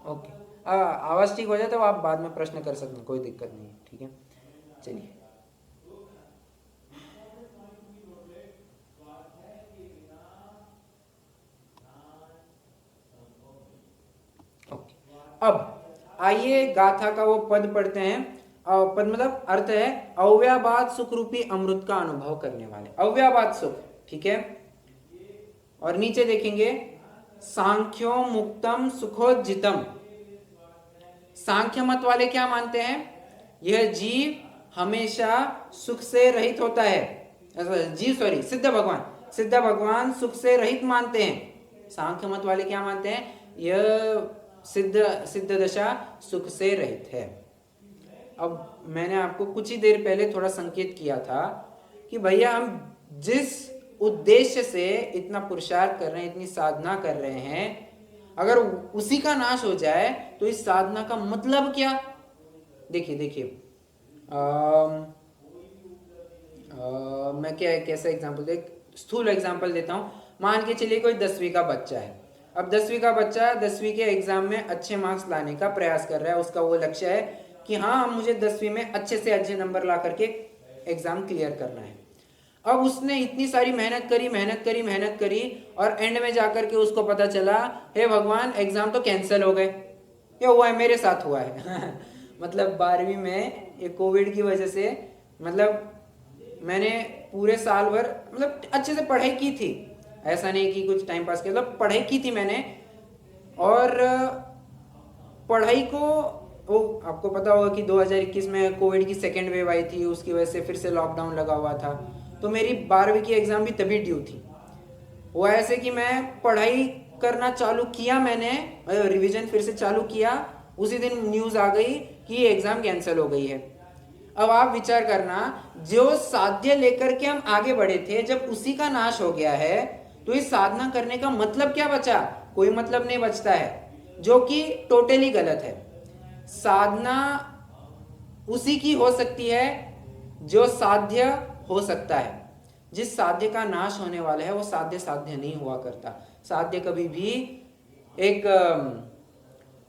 Okay, आवाज ठीक हो जाए तो आप बाद में प्रश्न कर सकते हैं, कोई दिक्कत नहीं है। ठीक है, चलिए। ओके, अब आइए गाथा का वो पद पढ़ते हैं। पद मतलब अर्थ है अव्याबाद सुख रूपी अमृत का अनुभव करने वाले, अव्याबाद सुख। ठीक है, और नीचे देखेंगे सांख्यो मुक्तम सुखोज्जितम। सांख्य मत वाले क्या मानते हैं? यह जीव हमेशा सुख से रहित होता है। सिद्ध भगवान सुख से रहित मानते हैं। सांख्य मत वाले क्या मानते हैं? यह सिद्ध दशा सुख से रहित है। अब मैंने आपको कुछ ही देर पहले थोड़ा संकेत किया था कि भैया हम जिस उद्देश्य से इतना पुरुषार्थ कर रहे हैं, इतनी साधना कर रहे हैं, अगर उसी का नाश हो जाए तो इस साधना का मतलब क्या? देखिए मैं कैसा एग्जांपल स्थूल एग्जांपल देता हूँ। मान के चलिए कोई 10वीं का बच्चा है। अब 10वीं का बच्चा 10वीं के एग्जाम में अच्छे मार्क्स लाने का प्रयास कर रहा है। उसका वो लक्ष्य है कि हाँ, मुझे 10वीं में अच्छे से अच्छे नंबर ला करके एग्जाम क्लियर करना है। अब उसने इतनी सारी मेहनत करी और एंड में जाकर के उसको पता चला, हे भगवान, एग्जाम तो कैंसिल हो गए। ये हुआ है, मेरे साथ हुआ है। मतलब 12वीं में ये कोविड की वजह से, मतलब मैंने पूरे साल भर मतलब अच्छे से पढ़ाई की थी, ऐसा नहीं कि कुछ टाइम पास किया, मतलब पढ़ाई की थी मैंने। और पढ़ाई को, वो आपको पता होगा कि 2021 में कोविड की सेकेंड वेव आई थी, उसकी वजह से फिर से लॉकडाउन लगा हुआ था। तो मेरी 12वीं की एग्ज़ाम भी तभी ड्यू थी। वो ऐसे कि मैं पढ़ाई करना चालू किया, मैंने रिवीजन फिर से चालू किया, उसी दिन न्यूज़ आ गई कि एग्ज़ाम कैंसिल हो गई है। अब आप विचार करना, जो साध्य लेकर के हम आगे बढ़े थे, जब उसी का नाश हो गया है तो इस साधना करने का मतलब क्या बचा? कोई मतलब नहीं बचता है, जो कि टोटली गलत है। साधना उसी की हो सकती है जो साध्य हो सकता है। जिस साध्य का नाश होने वाला है वो साध्य नहीं हुआ करता। साध्य कभी भी एक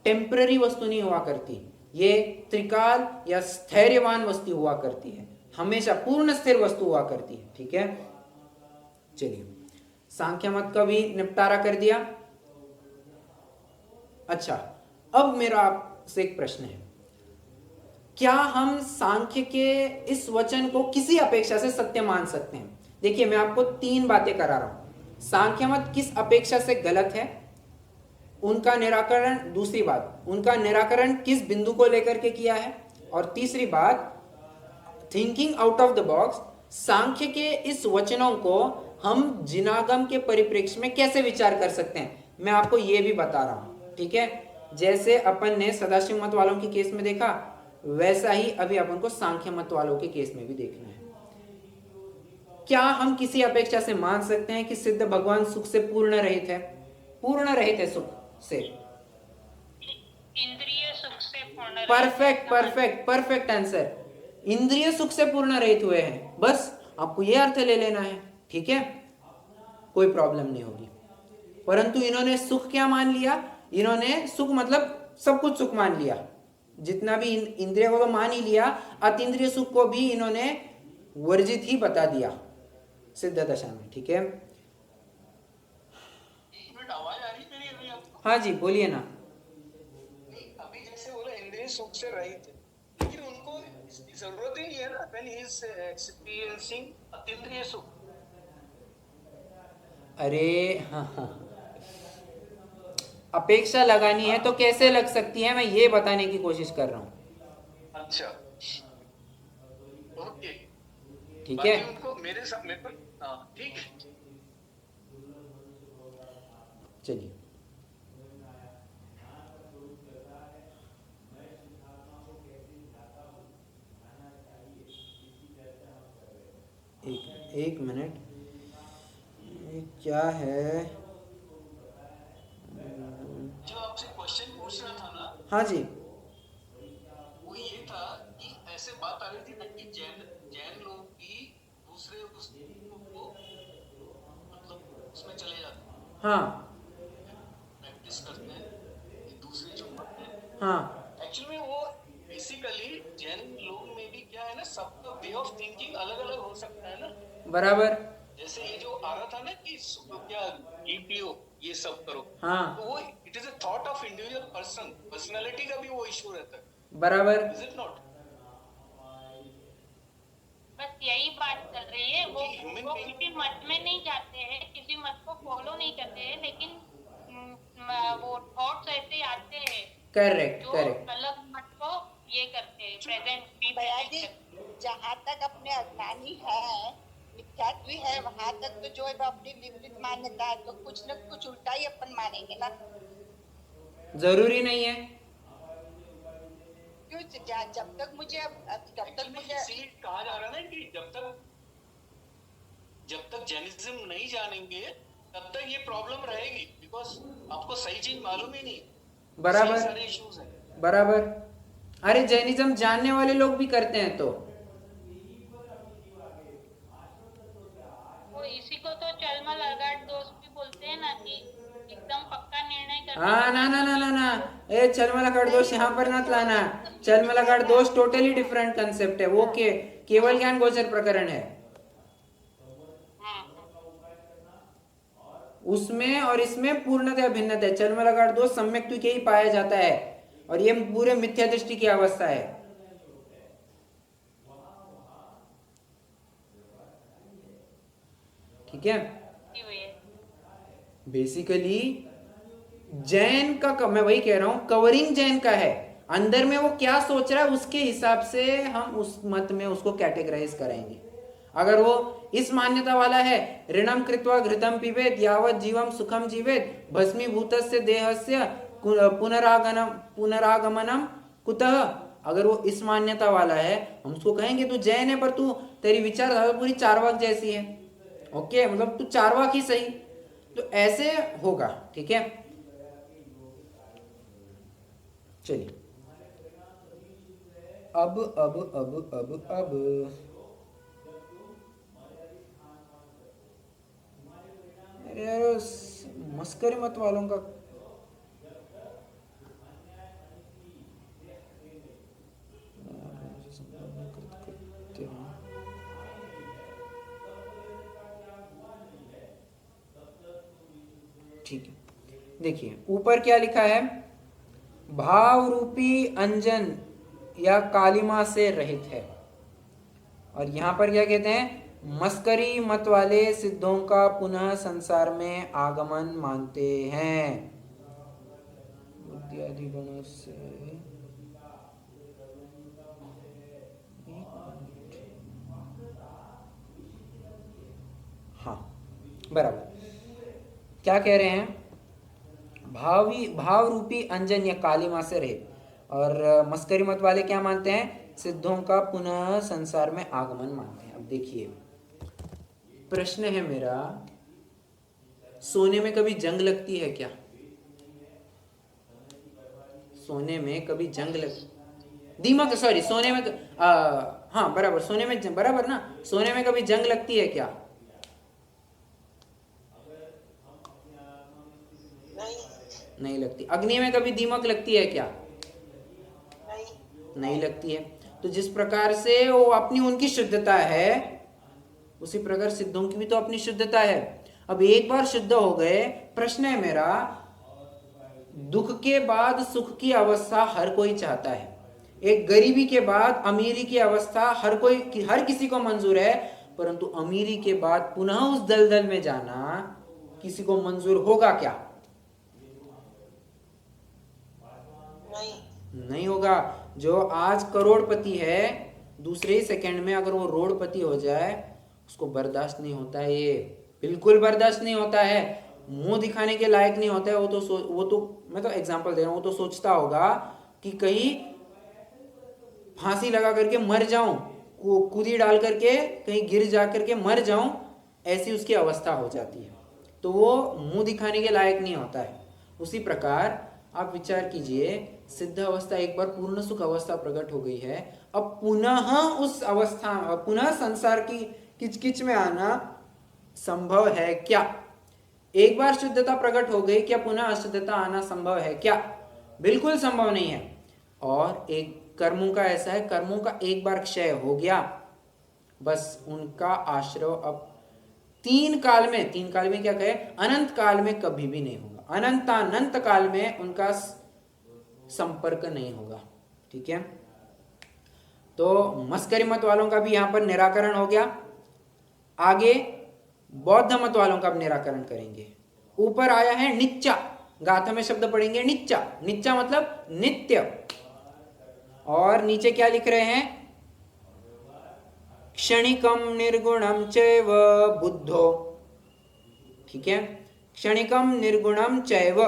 टेम्पररी वस्तु नहीं हुआ करती, ये त्रिकाल या स्थैर्यवान वस्तु हुआ करती है, हमेशा पूर्ण स्थिर वस्तु हुआ करती है। ठीक है, चलिए, सांख्य मत का भी निपटारा कर दिया। अच्छा, अब मेरा आपसे एक प्रश्न है, क्या हम सांख्य के इस वचन को किसी अपेक्षा से सत्य मान सकते हैं? देखिए, मैं आपको 3 बातें करा रहा हूं। सांख्य मत किस अपेक्षा से गलत है, उनका निराकरण, दूसरी बात उनका निराकरण किस बिंदु को लेकर के किया है, और तीसरी बात, thinking out of the box, Sankhya के इस वचनों को हम जिनागम के परिप्रेक्ष्य में कैसे विचार कर सकते हैं, मैं आपको यह भी बता रहा हूं। ठीक है, जैसे अपन ने सदाशिव मत वालों के केस में देखा, वैसा ही अभी अपन को सांख्य मत वालों के केस में भी देखना है। क्या हम किसी अपेक्षा से मान सकते हैं कि सिद्ध भगवान सुख से पूर्ण रहित है? पूर्ण रहित है सुख से। इंद्रिय सुख से पूर्ण। Perfect answer. इंद्रिय सुख से पूर्ण रहित हुए हैं, बस आपको यह अर्थ ले लेना है। ठीक है, कोई प्रॉब्लम नहीं होगी। परंतु इन्होंने सुख क्या मान लिया? इन्होंने सुख मतलब सब कुछ सुख मान लिया, जितना भी इंद्रिय को तो मान ही लिया, अतीन्द्रिय सुख को भी इन्होंने वर्जित ही बता दिया सिद्ध दशा में। ठीक है, आवाज आ रही मेरी अभी आपको? हाँ जी, बोलिए ना। अभी जैसे बोला इंद्रिय सुख से रहित है, लेकिन उनको जरूरत ही नहीं है ना, व्हेन ही इज एक्सपीरियंसिंग अतीन्द्रिय सुख। अरे हाँ, अपेक्षा लगानी है तो कैसे लग सकती है, मैं ये बताने की कोशिश कर रहा हूँ। अच्छा, ओके, ठीक है, उनको मेरे साथ मेरे पर, ठीक है, चलिए। एक मिनट, क्या है, जो आपसे क्वेश्चन पूछ रहा था ना, हाँ जी, वो ये था कि ऐसे बात आ रही थी ना कि जैन लोग भी दूसरे को मतलब उसमें चले जाते हैं, हाँ प्रैक्टिस करते हैं कि दूसरे जो मत है, हाँ, एक्चुअली वो बेसिकली जैन लोग में भी क्या है ना, सबका वे ऑफ थिंकिंग अलग अलग हो सकता है ना। बराबर, जैसे ये जो आ रहा था ना कि क्या ईट पियो ये सब करो, हाँ तो वो it is a thought of individual personality का भी वो इशू रहता है, बराबर, इज इट नॉट? बस यही बात चल रही है। वो किसी मत में नहीं जाते हैं, किसी मत को फॉलो नहीं करते हैं, लेकिन वो थॉट्स ऐसे आते हैं करेक्ट जो करेक्ट, अलग मत को ये करते हैं, प्रेजेंट भैया जी, जहाँ तक अपने अज्ञानी है, मिथ्यात्वी है, वहाँ तक तो जो है वो अपनी विपरीत मान्यता है, तो कुछ न कुछ उल्टा ही अपन मानेंगे ना। जरूरी नहीं है। क्यों जब तक मुझे इसीलिए कहा जा रहा है ना कि जब तक जैनिज्म नहीं जानेंगे तब तक ये प्रॉब्लम रहेगी, बिकॉज आपको सही चीज मालूम ही नहीं। बराबर सारे इश्यूज हैं। बराबर। अरे जैनिज्म जानने वाले लोग भी करते हैं तो वो इसी को तो चलमा लगाट दोस्त भी बोलते हैं ना कि एकदम पक्का निर्णय करने हाँ के ना बाद ना ना ही ना ना, ए चलमलागढ़ दोष यहाँ पर मत लाना। चलमलागढ़ दोष टोटली डिफरेंट कंसेप्ट है वो, केवल ज्ञान गोचर प्रकरण है। हाँ, उसमें और इसमें पूर्णतः भिन्नता है। चलमलागढ़ दोष सम्यक तुक ही पाया जाता है और ये पूरे मिथ्या दृष्टि की अवस्था है। ठीक है, ये हुई है। बेसिकली जैन का मैं वही कह रहा हूं, कवरिंग जैन का है। अंदर में वो क्या सोच रहा है उसके हिसाब से हम उस मत में उसको कैटेगराइज करेंगे। अगर वो इस मान्यता वाला है, ऋणम कृत्वा घृतम पिबेत यावत जीवम सुखम जीवेत भस्मीभूतस्य देहस्य पुनरागमनम कुतः, अगर वो इस मान्यता वाला है हम उसको कहेंगे तू जैन है पर तू तेरी विचारधारा पूरी चारवाक जैसी है। ओके, मतलब तू चारवाक ही सही, तो ऐसे होगा। ठीक है, चलिए अब अरे यार मस्करी मत वालों का ठीक है, देखिए ऊपर क्या लिखा है, भाव रूपी अंजन या कालिमा से रहित है। और यहां पर क्या कहते हैं, मस्करी मत वाले सिद्धों का पुनः संसार में आगमन मानते हैं। बुद्धियादि गुणों से हाँ बराबर, क्या कह रहे हैं, भाव रूपी अंजन या कालिमा से रहित। और मस्करी मत वाले क्या मानते हैं, सिद्धों का पुनः संसार में आगमन मानते हैं। अब देखिए प्रश्न है मेरा, सोने में कभी जंग लगती है क्या? सोने में कभी जंग दीमक, सॉरी सोने में हाँ बराबर, सोने में बराबर ना, सोने में कभी जंग लगती है क्या? नहीं लगती। अग्नि में कभी दीमक लगती है क्या? नहीं लगती है। तो जिस प्रकार से वो अपनी उनकी शुद्धता है उसी प्रकार सिद्धों की भी तो अपनी शुद्धता है। अब एक बार शुद्ध हो गए, प्रश्न है मेरा, दुख के बाद सुख की अवस्था हर कोई चाहता है, एक गरीबी के बाद अमीरी की अवस्था हर किसी को मंजूर है, परंतु अमीरी के बाद पुनः उस दलदल में जाना किसी को मंजूर होगा क्या? नहीं होगा। जो आज करोड़पति है दूसरे ही सेकंड में अगर वो रोडपति हो जाए उसको बर्दाश्त नहीं होता है, ये बिल्कुल बर्दाश्त नहीं होता है, मुंह दिखाने के लायक नहीं होता है। वो तो मैं तो एग्जांपल दे रहा हूँ, वो तो सोचता होगा कि कहीं फांसी लगा करके मर जाऊं, कूदी डाल करके कहीं गिर जा करके मर जाऊं, ऐसी उसकी अवस्था हो जाती है। तो वो मुंह दिखाने के लायक नहीं होता है। उसी प्रकार आप विचार कीजिए, सिद्ध अवस्था एक बार पूर्ण सुख अवस्था प्रकट हो गई है, अब पुनः उस अवस्था पुनः संसार की किचकिच में आना संभव है क्या? एक बार शुद्धता प्रकट हो गई, क्या पुनः अशुद्धता आना संभव है क्या? बिल्कुल संभव नहीं है। और एक कर्मों का ऐसा है, कर्मों का एक बार क्षय हो गया बस उनका आश्रय अब तीन काल में क्या कहे, अनंत काल में कभी भी नहीं होगा, अनंत काल में उनका संपर्क नहीं होगा। ठीक है, तो मस्करी मत वालों का भी यहां पर निराकरण हो गया। आगे बौद्ध मत वालों का निराकरण करेंगे। ऊपर आया है नित्या, गाथा में शब्द पढ़ेंगे नित्या, नित्या मतलब नित्य। और नीचे क्या लिख रहे हैं, क्षणिकम निर्गुणम चैव बुद्धो। ठीक है, क्षणिकम निर्गुणम चैव,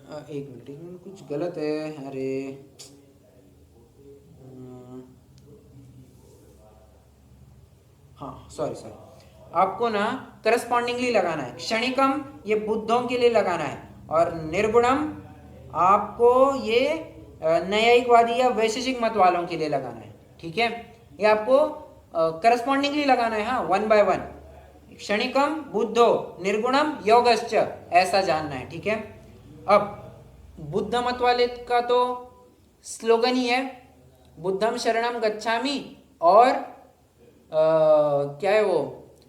एक मिनट कुछ गलत है, अरे हाँ सॉरी, आपको ना करस्पॉन्डिंगली लगाना है। क्षणिकम ये बुद्धों के लिए लगाना है, और निर्गुणम आपको ये न्यायिकवादी या वैशेषिक मत वालों के लिए लगाना है। ठीक है, ये आपको करस्पॉन्डिंगली लगाना है, हाँ, 1 by 1। क्षणिकम बुद्धो, निर्गुणम योगश्च, ऐसा जानना है। ठीक है, अब बुद्ध मत वाले का तो स्लोगन ही है बुद्धम शरणम गच्छामि, और क्या है वो,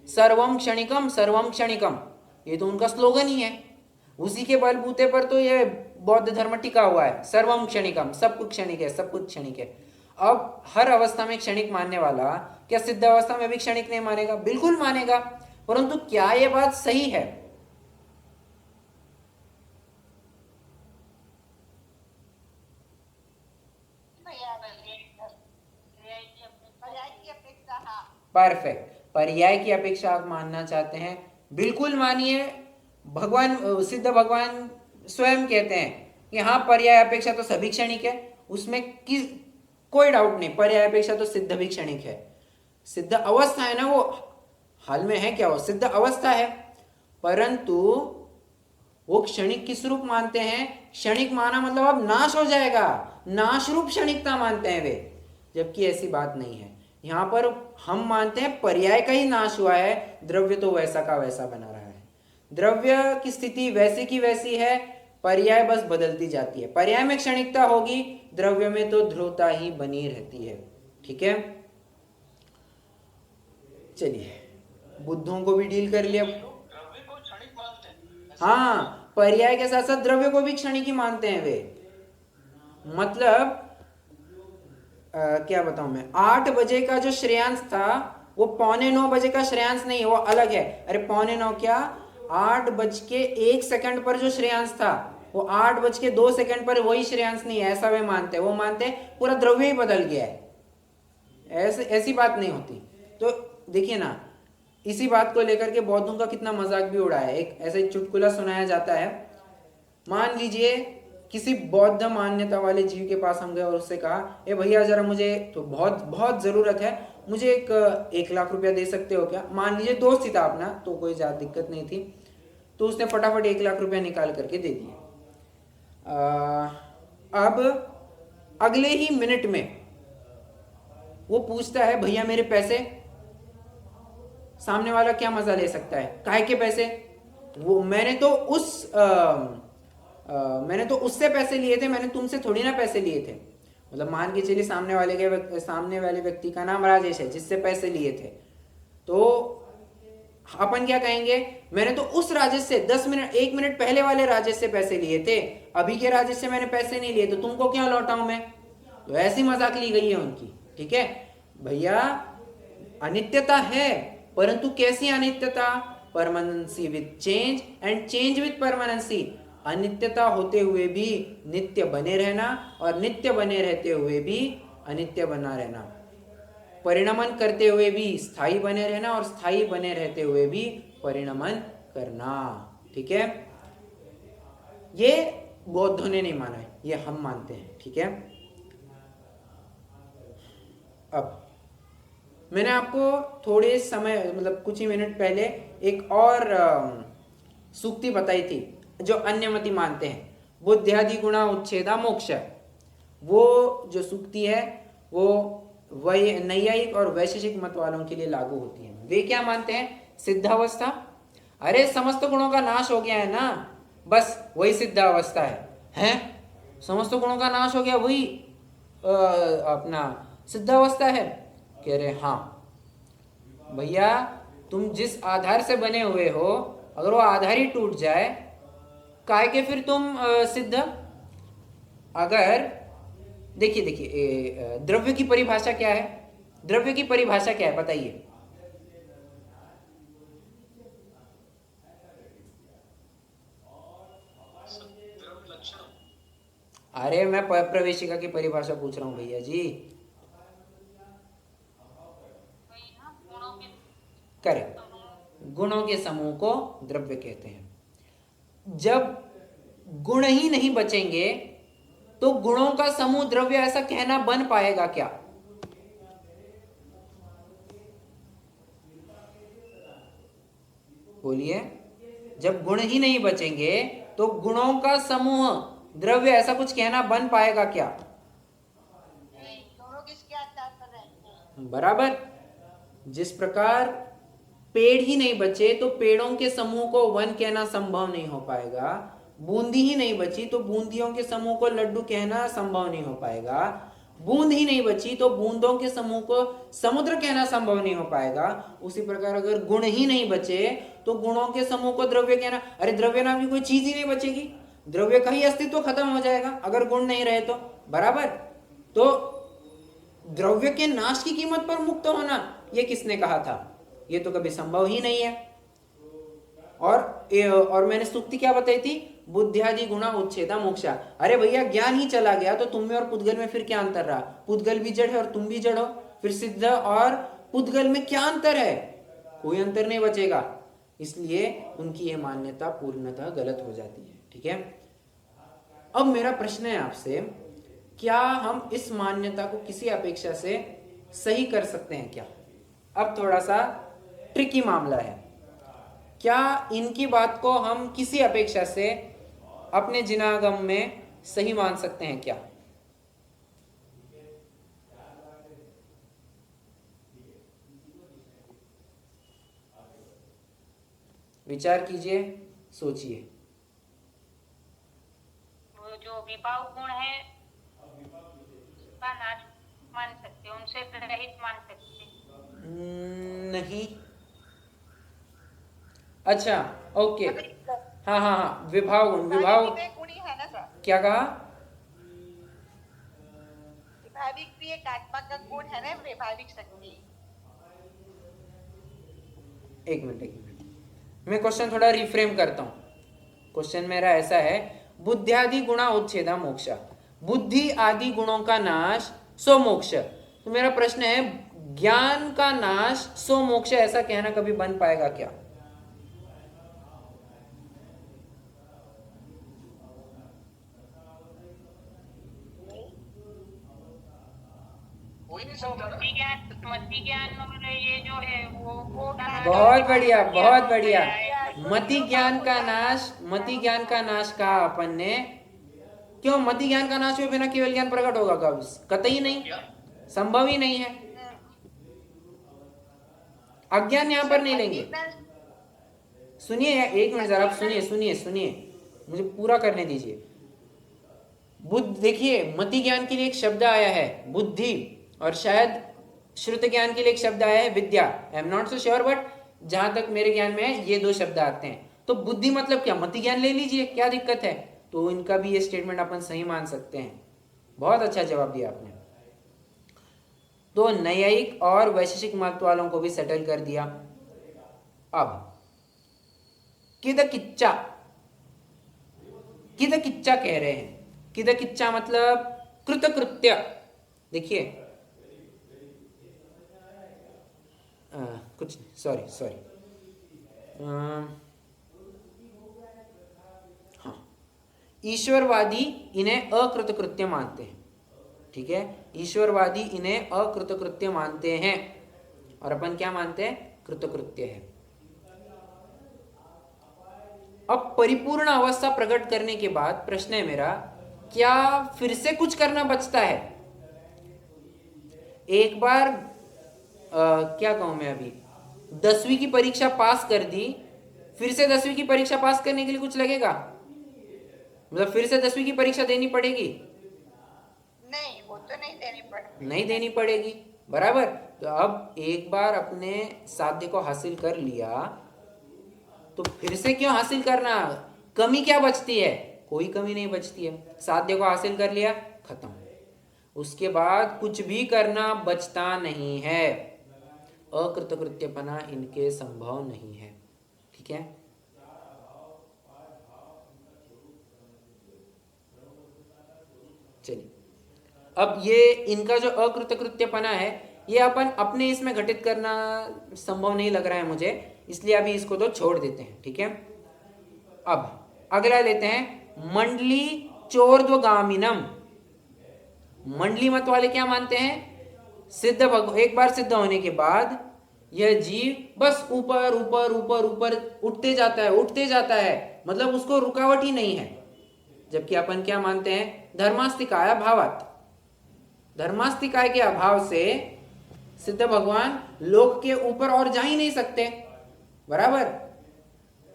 सर्वम क्षणिकम सर्वम क्षणिकम, ये तो उनका स्लोगन ही है। उसी के बलबूते पर तो ये बौद्ध धर्म टिका हुआ है, सर्वम क्षणिकम, सब कुछ क्षणिक है, सब कुछ क्षणिक है। अब हर अवस्था में क्षणिक मानने वाला क्या सिद्ध अवस्था में भी क्षणिक नहीं मानेगा? बिल्कुल मानेगा, परंतु क्या यह बात सही है? परफेक्ट, पर्याय की अपेक्षा आप मानना चाहते हैं, बिल्कुल मानिए। भगवान सिद्ध भगवान स्वयं कहते हैं कि हाँ, पर्याय अपेक्षा तो सभी क्षणिक है, उसमें कोई डाउट नहीं, पर्याय अपेक्षा तो सिद्ध भी क्षणिक है। सिद्ध अवस्था है ना, वो हाल में है क्या, वो सिद्ध अवस्था है, परंतु वो क्षणिक किस रूप मानते हैं? क्षणिक माना मतलब अब नाश हो जाएगा, नाश रूप क्षणिकता मानते हैं वे, जबकि ऐसी बात नहीं है। यहां पर हम मानते हैं पर्याय का ही नाश हुआ है, द्रव्य तो वैसा का वैसा बना रहा है। द्रव्य की स्थिति वैसी की वैसी है, पर्याय बस बदलती जाती है। पर्याय में क्षणिकता होगी, द्रव्य में तो ध्रुवता ही बनी रहती है। ठीक है, चलिए, बुद्धों को भी डील कर लिया। द्रव्य को क्षणिक मानते हैं। हाँ, पर्याय के साथ साथ द्रव्य को भी क्षणिक ही मानते हैं वे। मतलब क्या बताऊं मैं, 8 बजे का जो श्रेयांश था वो 8:45 बजे का श्रेयांश नहीं, वो अलग है। अरे 8:45 क्या, 8:01 पर जो श्रेयांश था वो 8:02 पर वही श्रेयांश नहीं है, ऐसा वे मानते हैं। वो मानते हैं पूरा द्रव्य ही बदल गया है, ऐसी बात नहीं होती। तो देखिए ना, इसी बात को लेकर के बौद्धों का कितना मजाक भी उड़ा है। एक ऐसे चुटकुला सुनाया जाता है, मान लीजिए किसी बौद्ध मान्यता वाले जीव के पास हम गए और उससे कहा, ए भैया जरा मुझे तो बहुत बहुत ज़रूरत है, मुझे 1 लाख रुपया दे सकते हो क्या? मान लीजिए दोस्त ही था अपना, तो कोई ज़्यादा दिक्कत नहीं थी, तो उसने फटाफट 1 लाख रुपया निकाल करके दे दिया। अब अगले ही मिनट में वो पूछता है, भैया मेरे पैसे? सामने वाला क्या मजा ले सकता है, काहे के पैसे? वो मैंने तो उससे पैसे लिए थे, मैंने तुमसे थोड़ी ना पैसे लिए थे। मतलब मान के चलिए सामने वाले व्यक्ति का नाम राजेश है जिससे पैसे लिए थे, तो अपन क्या कहेंगे, मैंने तो उस राजेश से 1 मिनट पहले वाले राजेश से पैसे लिए थे, अभी के राजेश से मैंने पैसे नहीं लिए, तो तुमको क्यों लौटाऊं मैं? तो ऐसी मजाक ली गई है उनकी। ठीक है भैया, अनित्यता है, परंतु कैसी अनित्यता? Permanency with change and change with permanency. अनित्यता होते हुए भी नित्य बने रहना, और नित्य बने रहते हुए भी अनित्य बना रहना। परिणमन करते हुए भी स्थायी बने रहना, और स्थायी बने रहते हुए भी परिणमन करना। ठीक है, ये बौद्धों ने नहीं माना है, ये हम मानते हैं। ठीक है, अब मैंने आपको थोड़े समय मतलब कुछ ही मिनट पहले एक और सूक्ति बताई थी जो अन्यमति मानते हैं, बुद्ध्यादि गुणा उच्छेदा मोक्ष। वो जो सूक्ति है वो वही नैयायिक और वैशेषिक मत वालों के लिए लागू होती है। वे क्या मानते हैं? सिद्धावस्था, अरे समस्त गुणों का नाश हो गया है ना, बस वही सिद्धावस्था है। समस्त गुणों का नाश हो गया, वही अपना सिद्धावस्था है। कह रहे हाँ भैया, तुम जिस आधार से बने हुए हो, अगर वो आधार ही टूट जाए, काहे के फिर तुम सिद्ध? अगर देखिए द्रव्य की परिभाषा क्या है? द्रव्य की परिभाषा क्या है बताइए? अरे मैं प्रवेशिका की परिभाषा पूछ रहा हूँ भैया जी। करेक्ट, गुणों के समूह को द्रव्य कहते हैं। जब गुण ही नहीं बचेंगे तो गुणों का समूह द्रव्य ऐसा कहना बन पाएगा क्या? बोलिए। जब गुण ही नहीं बचेंगे तो गुणों का समूह द्रव्य ऐसा कुछ कहना बन पाएगा क्या? दोनों किसके आधार पर रहते हैं? बराबर। जिस प्रकार पेड़ ही नहीं बचे तो पेड़ों के समूह को वन कहना संभव नहीं हो पाएगा, बूंदी ही नहीं बची तो बूंदियों के समूह को लड्डू कहना संभव नहीं हो पाएगा, बूंद ही नहीं बची तो बूंदों के समूह को समुद्र कहना संभव नहीं हो पाएगा, उसी प्रकार अगर गुण ही नहीं बचे तो गुणों के समूह को द्रव्य कहना, अरे द्रव्य नाम की कोई चीज ही नहीं बचेगी, द्रव्य का ही अस्तित्व खत्म हो जाएगा अगर गुण नहीं रहे तो। बराबर। तो द्रव्य के नाश की कीमत पर मुक्त होना ये किसने कहा था? ये तो कभी संभव ही नहीं है। और मैंने सूक्ति क्या बताई थी? बुद्धियादि गुणा उच्छेदा मोक्षा। अरे भैया ज्ञान ही चला गया तो तुम में और पुद्गल में फिर क्या अंतर रहा? पुद्गल भी जड़ है और तुम भी जड़ हो, फिर सिद्ध और पुद्गल में क्या अंतर है? कोई अंतर नहीं बचेगा। इसलिए उनकी यह मान्यता पूर्णतः गलत हो जाती है। ठीक है। अब मेरा प्रश्न है आपसे, क्या हम इस मान्यता को किसी अपेक्षा से सही कर सकते हैं क्या? अब थोड़ा सा ट्रिकी मामला है। क्या इनकी बात को हम किसी अपेक्षा से अपने जिनागम में सही मान सकते हैं क्या? विचार कीजिए, सोचिए। वो जो विभाव गुण है उसका नाश मान सकते हैं, उनसे रहित मान सकते हैं। नहीं। अच्छा, ओके। हाँ, विभाव गुण। विभाव गुणी है ना सर? क्या कहा? विभाविक भी एक आत्मा का गुण है ना, विभाविक शक्ति। एक मिनट मैं क्वेश्चन थोड़ा रिफ्रेम करता हूं। क्वेश्चन मेरा ऐसा है, बुद्धियादि गुणा उच्छेदा मोक्षा, बुद्धि आदि गुणों का नाश सो मोक्ष। तो मेरा प्रश्न है, ज्ञान का नाश सो मोक्ष ऐसा कहना कभी बन पाएगा क्या? कोई नहीं समझा ना। मति ज्ञान और ये जो है वो बहुत बढ़िया, बहुत बढ़िया। मति ज्ञान का नाश कहा अपन ने। क्यों? मति ज्ञान का नाश हुए बिना केवल ज्ञान प्रकट होगा कभी? कतई नहीं, संभव ही नहीं है। अज्ञान यहां पर नहीं लेंगे। सुनिए, एक मिनट जरा, सुनिए, मुझे पूरा करने दीजिए। बुद्ध, देखिए मति ज्ञान के लिए एक शब्द आया है बुद्धि, और शायद श्रुत ज्ञान के लिए एक शब्द आया है विद्या। I am not so sure, but जहां तक मेरे ज्ञान में है ये दो शब्द आते हैं। तो बुद्धि मतलब क्या? मति ज्ञान ले लीजिए, क्या दिक्कत है? तो इनका भी ये स्टेटमेंट अपन सही मान सकते हैं। बहुत अच्छा जवाब दिया आपने। तो न्यायिक और वैशेषिक मत वालों को भी सेटल कर दिया। अब किद किच्चा कह रहे हैं। किद किच्चा मतलब कृतकृत्य। देखिए कुछ सॉरी हाँ, ईश्वरवादी इन्हें अकृतकृत्य मानते हैं। ठीक है, ईश्वरवादी इन्हें अकृतकृत्य मानते हैं और अपन क्या मानते हैं? कृतकृत्य है। अब परिपूर्ण अवस्था प्रकट करने के बाद प्रश्न है मेरा, क्या फिर से कुछ करना बचता है? एक बार क्या कहूं मैं, अभी 10वीं की परीक्षा पास कर दी, फिर से 10वीं की परीक्षा पास करने के लिए कुछ लगेगा? मतलब फिर से 10वीं की परीक्षा देनी पड़ेगी? नहीं, वो तो नहीं देनी पड़ेगी। बराबर। तो अब एक बार अपने साध्य को हासिल कर लिया तो फिर से क्यों हासिल करना? कमी क्या बचती है? कोई कमी नहीं बचती है। साध्य को हासिल कर लिया, खत्म। उसके बाद कुछ भी करना बचता नहीं है। अकृतकृत्यपना इनके संभव नहीं है। ठीक है। चलिए, अब ये इनका जो अकृतकृत्यपना है ये अपन अपने इसमें घटित करना संभव नहीं लग रहा है मुझे, इसलिए अभी इसको तो छोड़ देते हैं। ठीक है। अब अगला लेते हैं मंडली चोर्ध्वगामिनम। मंडली मत वाले क्या मानते हैं, एक बार सिद्ध होने के बाद यह जीव बस ऊपर ऊपर ऊपर ऊपर उठते जाता है, मतलब उसको रुकावट ही नहीं है। जबकि अपन क्या मानते हैं, धर्मास्तिकाय अभावात, धर्मास्तिकाय के अभाव से सिद्ध भगवान लोक के ऊपर और जा ही नहीं सकते। बराबर।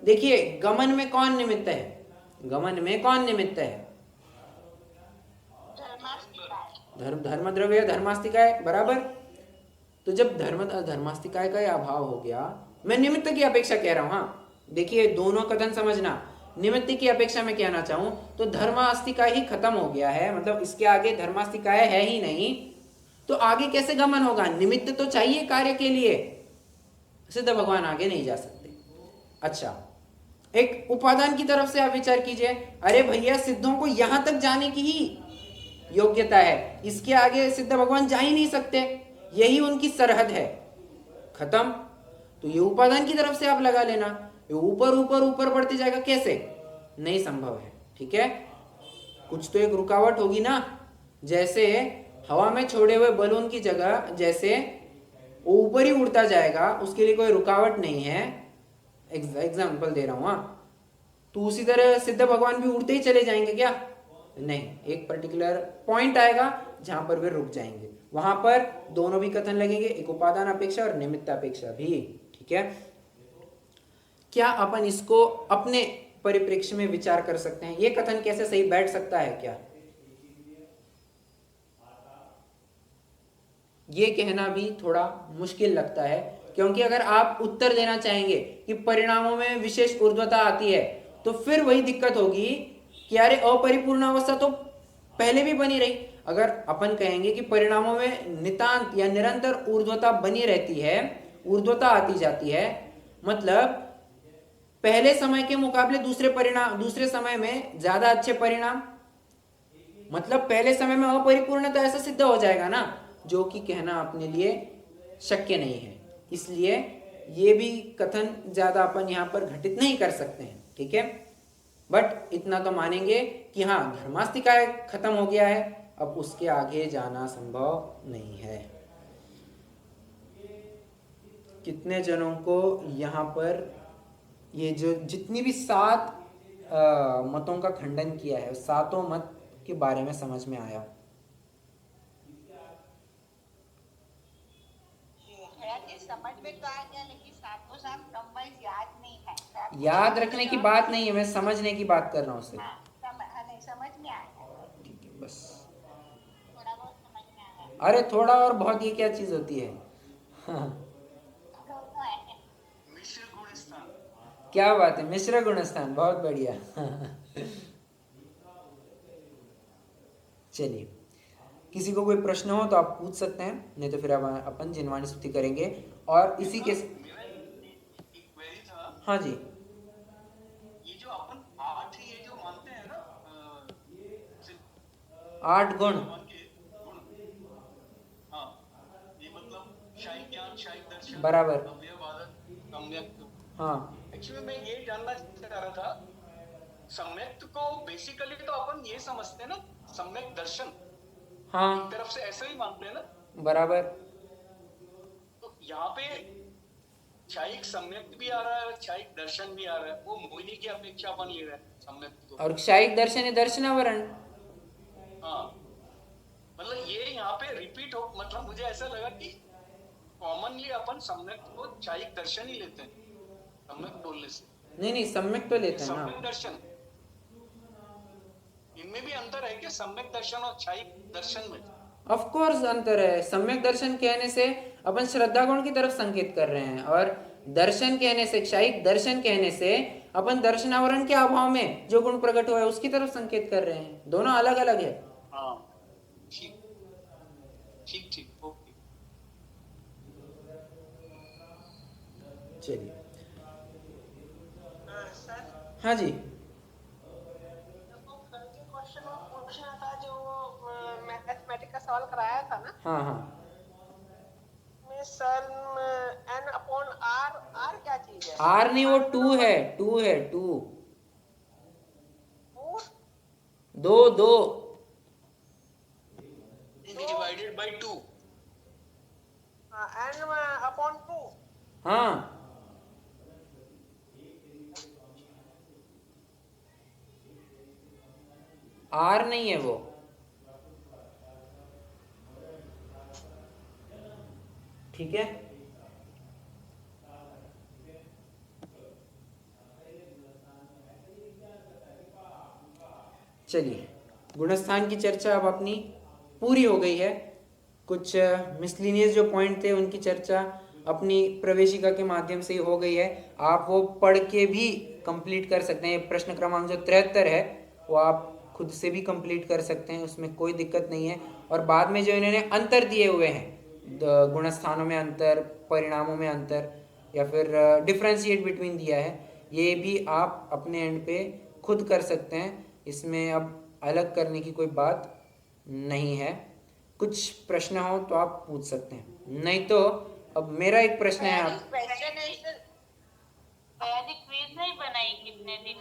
देखिए गमन में कौन निमित्त है, गमन में कौन निमित्त है, धर्म द्रव्य धर्मास्तिकाय। बराबर। तो जब धर्मास्तिकाय का अभाव हो गया, मैं निमित्त की अपेक्षा कह रहा हूं। हाँ देखिए दोनों कथन समझना, निमित्त की अपेक्षा में कहना चाहूं तो धर्मास्तिकाय ही खत्म हो गया है, मतलब इसके आगे धर्मास्तिकाय है ही नहीं, तो आगे कैसे गमन होगा, निमित्त तो चाहिए कार्य के लिए, सिद्ध भगवान आगे नहीं जा सकते। अच्छा, एक उपादान की तरफ से आप विचार कीजिए, अरे भैया सिद्धों को यहां तक जाने की ही योग्यता है, इसके आगे सिद्ध भगवान जा ही नहीं सकते, यही उनकी सरहद है, खत्म। तो ये उपादान की तरफ से आप लगा लेना, ये ऊपर ऊपर ऊपर बढ़ते जाएगा, कैसे, नहीं संभव है। ठीक है, कुछ तो एक रुकावट होगी ना, जैसे हवा में छोड़े हुए बलून की जगह जैसे ऊपर ही उड़ता जाएगा, उसके लिए कोई रुकावट नहीं है, एग्जाम्पल दे रहा हूं। तो उसी तरह सिद्ध भगवान भी उड़ते ही चले जाएंगे क्या, नहीं, एक पर्टिकुलर पॉइंट आएगा जहां पर वे रुक जाएंगे, वहां पर दोनों भी कथन लगेंगे, एक उपादान अपेक्षा और निमित्त अपेक्षा भी। ठीक है, क्या अपन इसको अपने परिप्रेक्ष्य में विचार कर सकते हैं, ये कथन कैसे सही बैठ सकता है क्या, ये कहना भी थोड़ा मुश्किल लगता है, क्योंकि अगर आप उत्तर देना चाहेंगे कि परिणामों में विशेष ऊर्ध्वता आती है, तो फिर वही दिक्कत होगी कि अरे अपरिपूर्ण अवस्था तो पहले भी बनी रही। अगर अपन कहेंगे कि परिणामों में नितांत या निरंतर ऊर्ध्वता बनी रहती है, ऊर्ध्वता आती जाती है, मतलब पहले समय के मुकाबले दूसरे समय में ज्यादा अच्छे परिणाम, मतलब पहले समय में अपरिपूर्णता, ऐसा सिद्ध हो जाएगा ना, जो कि कहना अपने लिए शक्य नहीं है। इसलिए ये भी कथन ज्यादा अपन यहाँ पर घटित नहीं कर सकते हैं। ठीक है, बट इतना तो मानेंगे कि हाँ धर्मास्तिकाय खत्म हो गया है, अब उसके आगे जाना संभव नहीं है। कितने जनों को यहाँ पर ये जो जितनी भी 7 मतों का खंडन किया है, 7 मत के बारे में समझ में आया? समझ में तो आ गया, लेकिन सातों साथ कंबाइन याद नहीं है। याद रखने की बात नहीं है, मैं समझने की बात कर रहा हूँ सिर्फ। नहीं, समझ में आ गया। ठीक है, बस थोड़ा बहुत समझ में आ गया। अरे थोड़ा और बहुत, ये क्या चीज होती है? हाँ। मिश्र गुण स्थान, क्या बात है, मिश्र गुणस्थान, बहुत बढ़िया। चलिए, किसी को कोई प्रश्न हो तो आप पूछ सकते हैं, नहीं तो फिर अपन जिनवाणी स्तुति करेंगे। और इसी के मेरा एक क्वेरी था। हाँ जी, ये जो अपन 8 ये जो मानते हैं ना, 8 गुण, भगवान के गुण, हाँ, ये मतलब शाही ज्ञान, शाही दर्शन, बराबर, अव्ययवादक, सम्यक्त। हाँ एक्चुअली मैं ये जानना चाह रहा था, सम्यक्त को बेसिकली तो अपन ये समझते हैं ना, सम्यक दर्शन, हाँ एक तरफ से ऐसे ही मानते हैं ना, बराबर। तो यहाँ पे क्षायिक सम्यक्त भी आ रहा है, क्षायिक दर्शन भी आ रहा है, वो मोहिनी की अपेक्षा अपन ले रहे हैं सम्यक्त को। और क्षायिक दर्शन है दर्शनावरण। हाँ, मतलब ये यहाँ पे रिपीट हो, मतलब मुझे ऐसा लगा कि कॉमनली अपन सम्यक्त को क्षायिक दर्शन ही लेते हैं, सम्यक्त बोलने से। नहीं नहीं, सम्यक तो लेते हैं सम्यक ना। दर्शन, इनमें भी अंतर है क्या, सम्यक दर्शन और क्षायिक दर्शन में? ऑफ कोर्स अंतर है। सम्यक दर्शन कहने से अपन श्रद्धा गुण की तरफ संकेत कर रहे हैं, और दर्शन कहने से, क्षायिक दर्शन कहने से अपन दर्शनावरण के अभाव में जो गुण प्रकट हुआ है उसकी तरफ संकेत कर रहे हैं। दोनों अलग अलग है। हाँ, ठीक ठीक ठीक, ओके। चलिए, सर, हाँ जी, तो कल के क्वेश्चन में पूछना था, जो मैथमेटिक्स का सवाल कराया था ना, हाँ हाँ, में sir n upon r, r क्या चीज है? आर नहीं, वो 2 है, 2 है, 2। वो दो दो डिवाइडेड बाय 2। N upon 2। हाँ, आर नहीं है वो। ठीक है, चलिए गुणस्थान की चर्चा अब अपनी पूरी हो गई है। कुछ मिसलिनियस जो पॉइंट थे उनकी चर्चा अपनी प्रवेशिका के माध्यम से ही हो गई है। आप वो पढ़ के भी कंप्लीट कर सकते हैं। प्रश्न क्रमांक जो 73 है वो आप खुद से भी कंप्लीट कर सकते हैं, उसमें कोई दिक्कत नहीं है। और बाद में जो इन्होंने अंतर दिए हुए हैं, गुणस्थानों में अंतर, परिणामों में अंतर, या फिर डिफ्रेंशिएट बिटवीन दिया है, ये भी आप अपने एंड पे खुद कर सकते हैं। इसमें अब अलग करने की कोई बात नहीं है। कुछ प्रश्न हो तो आप पूछ सकते हैं, नहीं तो अब मेरा एक प्रश्न है आप। क्वेश्चन आंसर पहले क्विज नहीं बनाई कितने दिन?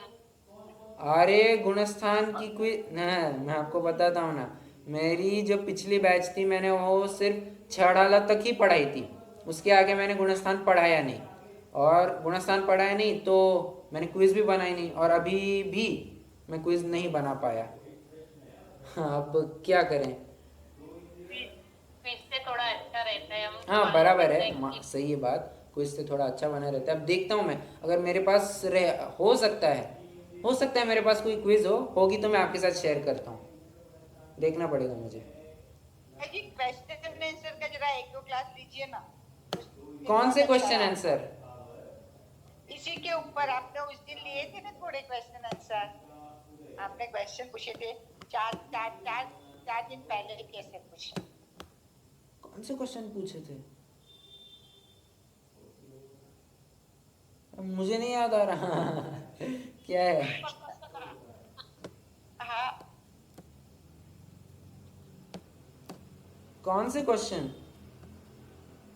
अरे गुणस्थान की कोई ना, मैं आपको बताता हूँ ना, मेरी जो पिछली बैच थी मैंने वो सिर्फ 6 डाला तक ही पढ़ाई थी, उसके आगे मैंने गुणस्थान पढ़ाया नहीं। और गुणस्थान पढ़ाया नहीं तो मैंने क्विज भी बनाई नहीं, और अभी भी मैं क्विज नहीं बना पाया। हाँ, अब क्या करें। क्विज से थोड़ा अच्छा रहता है, हम हाँ बराबर है, कि सही है बात, क्विज से थोड़ा अच्छा बना रहता है। अब देखता हूँ मैं, अगर मेरे पास हो सकता है मेरे पास कोई क्विज होगी तो मैं आपके साथ शेयर करता हूँ, देखना पड़ेगा मुझे। जी क्वेश्चन आंसर का जरा एक दो क्लास लीजिए ना। कौन से बहुत क्वेश्चन अच्छा है। आंसर? इसी के ऊपर आपने उस दिन लिए थे ना थोड़े क्वेश्चन आंसर, आपने क्वेश्चन पूछे थे चार दिन पहले कैसे पूछे। कौन से क्वेश्चन पूछे थे? अब मुझे नहीं याद आ रहा। क्या है? हाँ कौन से क्वेश्चन?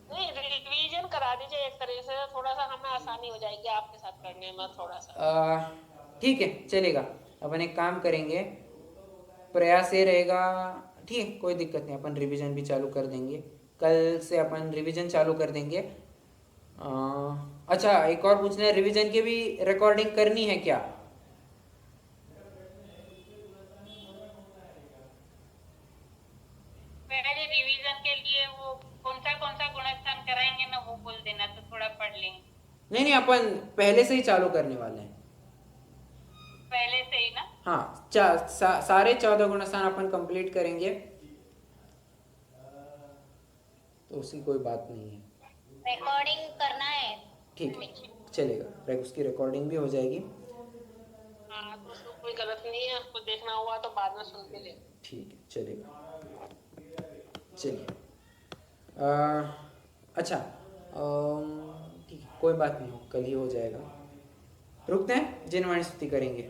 नहीं, रिवीजन करा दीजिए एक तरह से, थोड़ा सा हमें आसानी हो जाएगी आपके साथ करने में थोड़ा सा। ठीक है, चलेगा। अपन एक काम करेंगे, प्रयास ये रहेगा, ठीक है, कोई दिक्कत नहीं, अपन रिवीजन भी चालू कर देंगे। कल से अपन रिवीजन चालू कर देंगे। अच्छा, एक और पूछना है, रिवीजन की भी रिकॉर्डिंग करनी है क्या? पहले रिवीजन के लिए वो कौन सा गुणस्थान कराएंगे ना, वो बोल देना तो थोड़ा पढ़ लेंगे। नहीं, अपन पहले से ही चालू करने वाले हैं। पहले से ही ना? हाँ, सारे 14 गुणस्थान अपन कंप्लीट करेंगे, तो उसकी कोई बात नहीं है। रिकॉर्डिंग करना है। ठीक है, चलेगा, उसकी रिकॉर्डिंग भी हो जाएगी। हाँ, तो उसमें कोई गलत नहीं है, उसको देखना हुआ तो बाद में सुन के ले। ठीक है, चलेगा, चलिए। अच्छा, ठीक है, कोई बात नहीं, कल ही हो जाएगा। रुकते हैं, जिनवाणी स्तुति करेंगे।